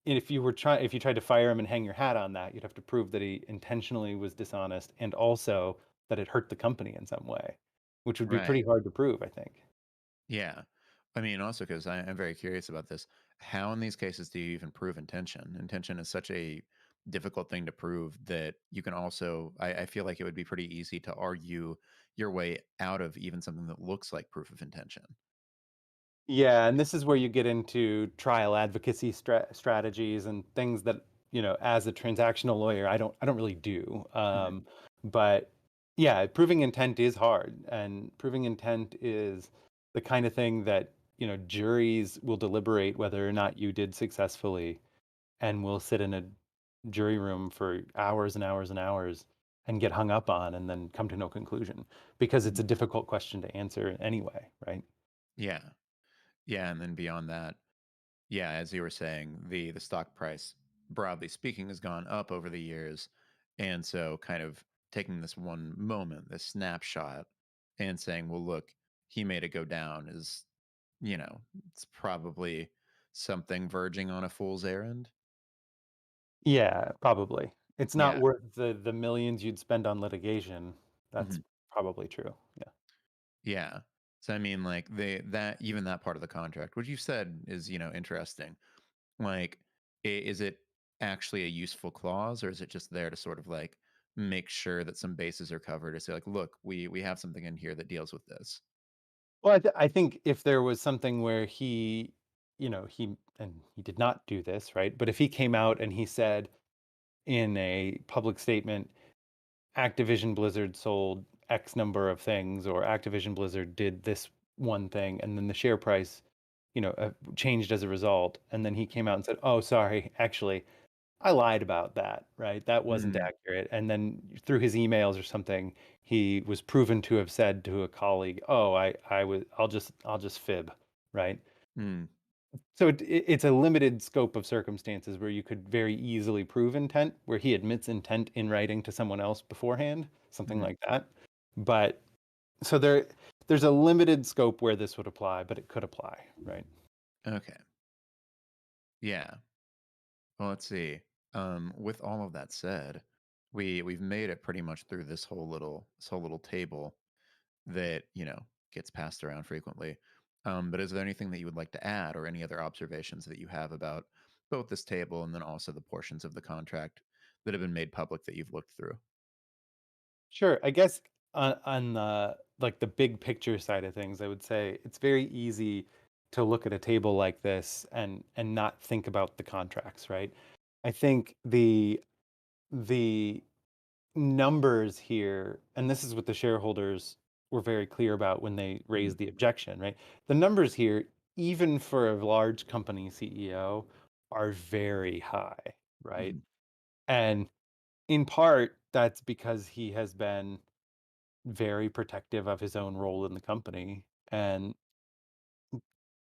if you tried to fire him and hang your hat on that, you'd have to prove that he intentionally was dishonest and also that it hurt the company in some way, which would be pretty Right. hard to prove, I think. Yeah. I mean, also because I'm very curious about this. How in these cases do you even prove intention? Intention is such a difficult thing to prove that you can also, I feel like it would be pretty easy to argue your way out of even something that looks like proof of intention. Yeah, and this is where you get into trial advocacy strategies and things that, as a transactional lawyer, I don't really do. But yeah, proving intent is hard, and proving intent is the kind of thing that, juries will deliberate whether or not you did successfully, and will sit in a jury room for hours and hours and hours and get hung up on and then come to no conclusion because it's a difficult question to answer anyway, right? Yeah. Yeah. And then beyond that, yeah, as you were saying, the stock price, broadly speaking, has gone up over the years. And so kind of taking this one moment, this snapshot, and saying, well, look, he made it go down is, it's probably something verging on a fool's errand. Yeah, probably. It's not Yeah. worth the millions you'd spend on litigation. That's Mhm. probably true. Yeah. Yeah. So I mean, like that even that part of the contract, which you said is, interesting. Like, is it actually a useful clause, or is it just there to sort of like make sure that some bases are covered? To say like, look, we have something in here that deals with this. Well, I think if there was something where he did not do this, right? But if he came out and he said in a public statement, Activision Blizzard sold X number of things, or Activision Blizzard did this one thing, and then the share price, changed as a result, and then he came out and said, "Oh, sorry, actually, I lied about that, right? That wasn't Mm, accurate." And then through his emails or something, he was proven to have said to a colleague, "Oh, I'll just fib," right? mm, So it's a limited scope of circumstances where you could very easily prove intent, where he admits intent in writing to someone else beforehand, something mhm. like that. But so there's a limited scope where this would apply, but it could apply, right? Okay. Yeah. Well, let's see. With all of that said, we've made it pretty much through this whole little table that gets passed around frequently. But is there anything that you would like to add, or any other observations that you have about both this table and then also the portions of the contract that have been made public that you've looked through? Sure. I guess on the like the big picture side of things, I would say it's very easy to look at a table like this and not think about the contracts, right? I think the numbers here, and this is what the shareholders were very clear about when they Mhm, raised the objection, right? The numbers here, even for a large company CEO, are very high, right? mhm, And in part, that's because he has been very protective of his own role in the company. And,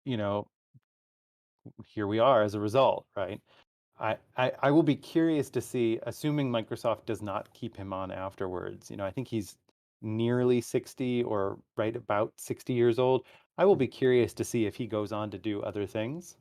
you know, here we are as a result, right? I will be curious to see, assuming Microsoft does not keep him on afterwards. I think he's nearly 60 or right about 60 years old. I will mhm. be curious to see if he goes on to do other things.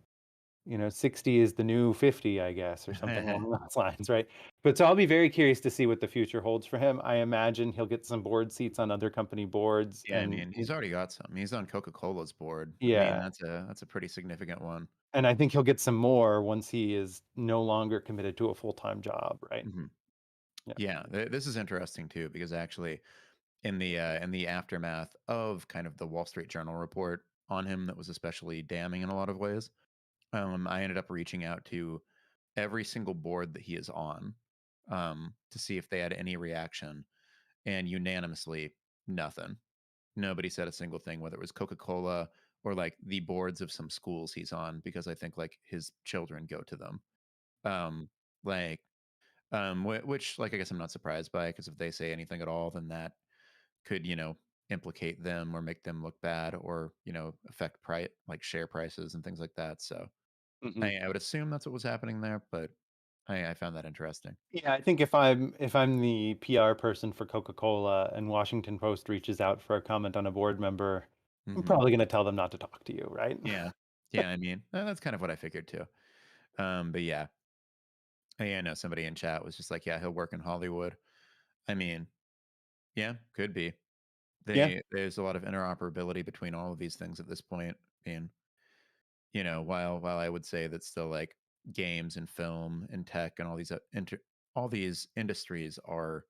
60 is the new 50, I guess, or something along those lines, right? But so I'll be very curious to see what the future holds for him. I imagine he'll get some board seats on other company boards, Yeah, I and mean, he's already got some. He's on Coca-Cola's board. I mean, yeah, that's a pretty significant one. and I think he'll get some more once he is no longer committed to a full-time job, right? Mhm. Yeah, this is interesting too, because actually in the aftermath of kind of the Wall Street Journal report on him that was especially damning in a lot of ways, I ended up reaching out to every single board that he is on, to see if they had any reaction, and unanimously nothing. Nobody said a single thing, whether it was Coca-Cola or like the boards of some schools he's on, because I think like his children go to them. Um, like, which like I guess I'm not surprised by, because if they say anything at all, then that could, implicate them or make them look bad, or affect price, like share prices and things like that. So Mhm. I would assume that's what was happening there, but I found that interesting. Yeah, I think if I'm the PR person for Coca-Cola and Washington Post reaches out for a comment on a board member, I'm Hmm. probably going to tell them not to talk to you, right? Yeah, yeah. I mean, that's kind of what I figured too. But yeah, I know somebody in chat was just like, "Yeah, he'll work in Hollywood." I mean, yeah, could be. Yeah, There's a lot of interoperability between all of these things at this point. And while I would say that still like games and film and tech and all these all these industries are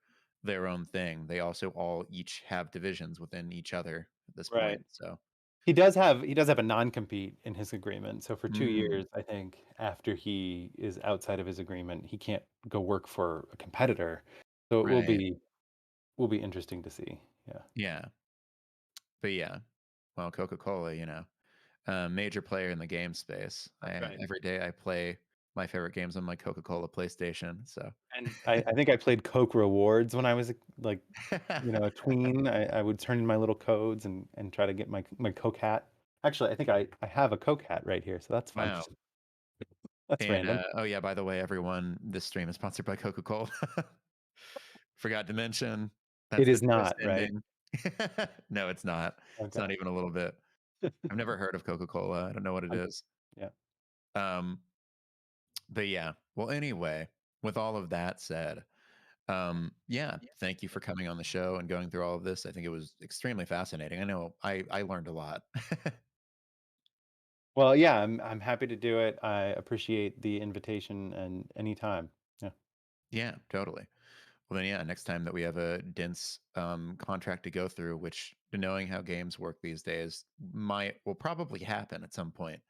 their own thing, they also all each have divisions within each other at this right. point. So, He does have a non-compete in his agreement. So for 2 mm, years, I think after he is outside of his agreement, he can't go work for a competitor. So it will right, be interesting to see. Yeah. yeah, but yeah, well, Coca-Cola, major player in the game space. That's right. Every day I play my favorite games on my Coca-Cola PlayStation. So, And I think I played Coke Rewards when I was like, a tween. I would turn in my little codes and try to get my Coke hat. Actually, I think I have a Coke hat right here, so that's fun. wow. That's And random. oh yeah, by the way, everyone, this stream is sponsored by Coca-Cola. Forgot to mention It that's the is twist not, right? ending. No, it's not. It's Okay. not even a little bit. I've never heard of Coca-Cola. I don't know what it Okay. is. Yeah. Um, but yeah. Well, anyway, with all of that said, yeah, thank you for coming on the show and going through all of this. I think it was extremely fascinating. I know I learned a lot. Well, yeah, I'm happy to do it. I appreciate the invitation and anytime. Yeah. Yeah, totally. Well, then, yeah, next time that we have a dense contract to go through, which knowing how games work these days will probably happen at some point,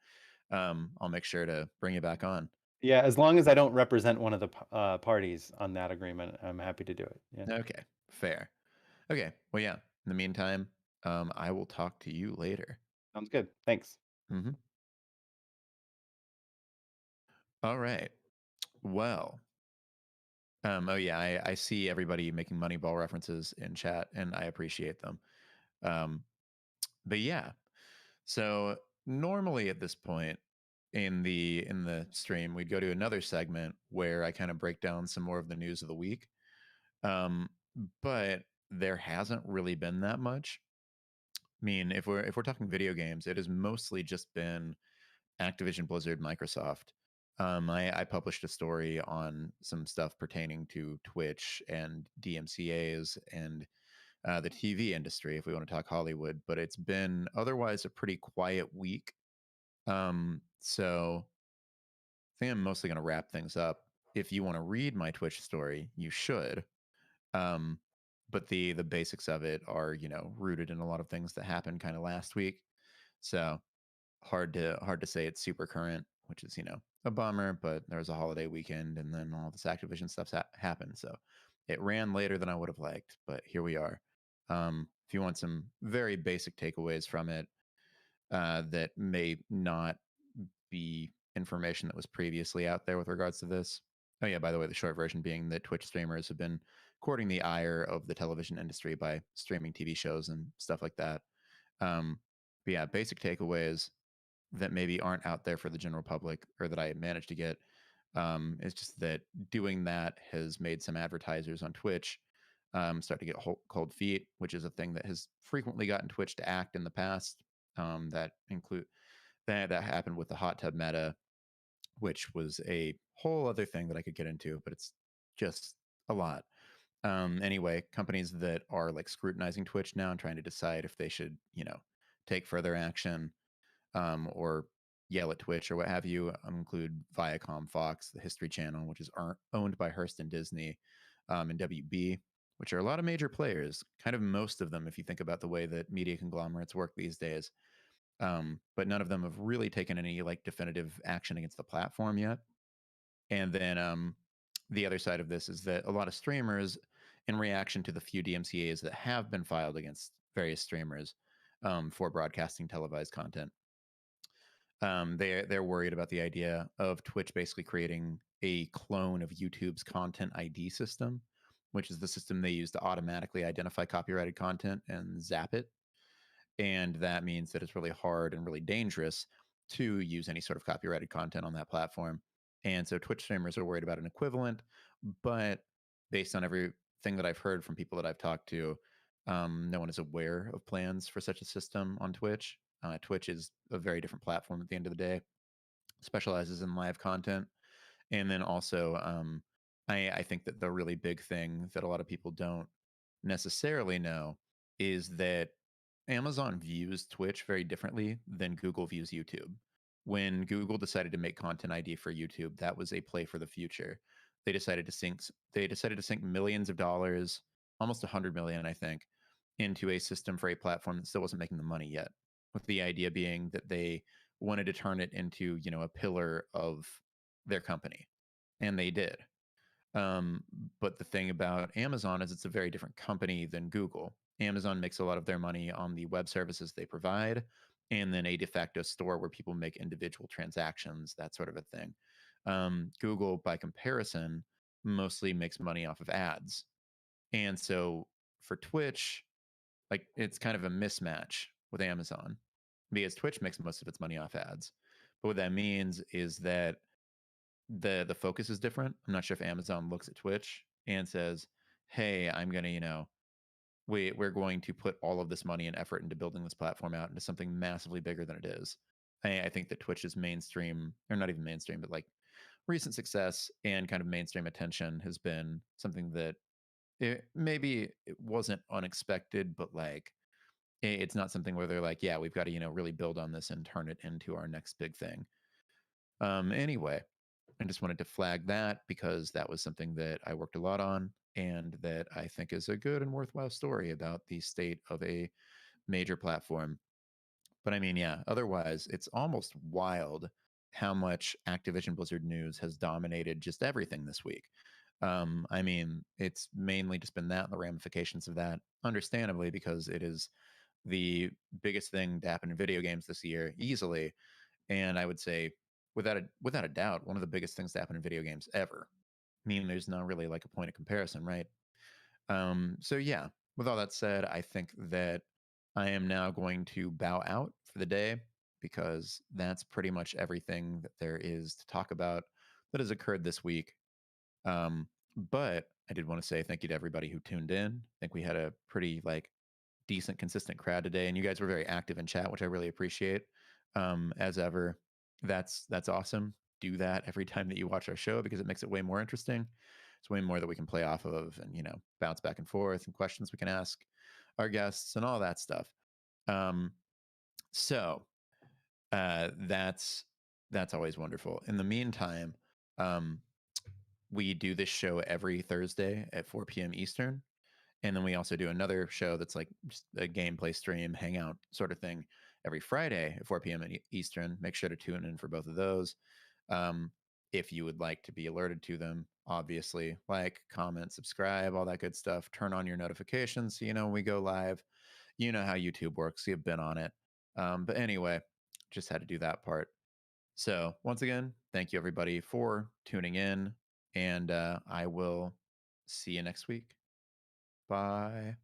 I'll make sure to bring you back on. Yeah, as long as I don't represent one of the parties on that agreement, I'm happy to do it. Yeah. Okay, fair. Okay, well, yeah. In the meantime, I will talk to you later. Sounds good. Thanks. Hmm. All right. Well, oh yeah, I see everybody making Moneyball references in chat, and I appreciate them. Um, but yeah, so normally at this point in the stream, we'd go to another segment where I kind of break down some more of the news of the week. Um, but there hasn't really been that much. I mean, if we're talking video games, it has mostly just been Activision Blizzard, Microsoft. I published a story on some stuff pertaining to Twitch and DMCA's and the TV industry, if we want to talk Hollywood. But it's been otherwise a pretty quiet week. So I think I'm mostly going to wrap things up. If you want to read my Twitch story, you should. Um, but the basics of it are rooted in a lot of things that happened kind of last week. So hard to say it's super current, which is a bummer. But there was a holiday weekend, and then all this Activision stuff's happened. So it ran later than I would have liked, but here we are. If you want some very basic takeaways from it, that may not be information that was previously out there with regards to this. Oh yeah, by the way, the short version being that Twitch streamers have been courting the ire of the television industry by streaming TV shows and stuff like that. But yeah, basic takeaways that maybe aren't out there for the general public, or that I managed to get, is just that doing that has made some advertisers on Twitch start to get cold feet, which is a thing that has frequently gotten Twitch to act in the past. That include that happened with the hot tub meta, which was a whole other thing that I could get into, but it's just a lot. Anyway, companies that are like scrutinizing Twitch now and trying to decide if they should, take further action, or yell at Twitch or what have you, include Viacom, Fox, the History Channel, which is owned by Hearst and Disney, and WB, which are a lot of major players, kind of most of them, if you think about the way that media conglomerates work these days. But none of them have really taken any like definitive action against the platform yet. And then the other side of this is that a lot of streamers, in reaction to the few DMCAs that have been filed against various streamers for broadcasting televised content, they're worried about the idea of Twitch basically creating a clone of YouTube's content ID system, which is the system they use to automatically identify copyrighted content and zap it. And that means that it's really hard and really dangerous to use any sort of copyrighted content on that platform. And so Twitch streamers are worried about an equivalent, but based on everything that I've heard from people that I've talked to, no one is aware of plans for such a system on Twitch. Twitch is a very different platform at the end of the day, specializes in live content. And then also, I think that the really big thing that a lot of people don't necessarily know is that Amazon views Twitch very differently than Google views YouTube. When Google decided to make Content ID for YouTube, that was a play for the future. They decided to sink millions of dollars, almost 100 million, I think, into a system for a platform that still wasn't making the money yet. With the idea being that they wanted to turn it into, a pillar of their company, and they did. But the thing about Amazon is it's a very different company than Google. Amazon makes a lot of their money on the web services they provide, and then a de facto store where people make individual transactions, that sort of a thing. Google, by comparison, mostly makes money off of ads. And so for Twitch, like it's kind of a mismatch with Amazon because Twitch makes most of its money off ads. But what that means is that the focus is different. I'm not sure if Amazon looks at Twitch and says, "Hey, I'm gonna, we're going to put all of this money and effort into building this platform out into something massively bigger than it is." I think that Twitch's mainstream, or not even mainstream, but like recent success and kind of mainstream attention has been something that maybe it wasn't unexpected, but like it's not something where they're like, "Yeah, we've got to, really build on this and turn it into our next big thing." Anyway, I just wanted to flag that because that was something that I worked a lot on and that I think is a good and worthwhile story about the state of a major platform. But I mean, yeah, otherwise, it's almost wild how much Activision Blizzard news has dominated just everything this week. I mean, it's mainly just been that and the ramifications of that, understandably, because it is the biggest thing to happen in video games this year, easily. And I would say, without a doubt, one of the biggest things to happen in video games ever. I mean, there's not really like a point of comparison, right? So yeah, with all that said, I think that I am now going to bow out for the day because that's pretty much everything that there is to talk about that has occurred this week. But I did want to say thank you to everybody who tuned in. I think we had a pretty like decent, consistent crowd today, and you guys were very active in chat, which I really appreciate. As ever, that's awesome. Do that every time that you watch our show because it makes it way more interesting. It's way more that we can play off of, and bounce back and forth, and questions we can ask our guests, and all that stuff. So that's always wonderful. In the meantime, we do this show every Thursday at 4 p.m. Eastern. And then we also do another show that's like just a gameplay stream, hangout sort of thing every Friday at 4 p.m. Eastern. Make sure to tune in for both of those. If you would like to be alerted to them, obviously, like, comment, subscribe, all that good stuff. Turn on your notifications so you know when we go live. You know how YouTube works. You've been on it. But anyway, just had to do that part. So once again, thank you everybody for tuning in. And I will see you next week. Bye.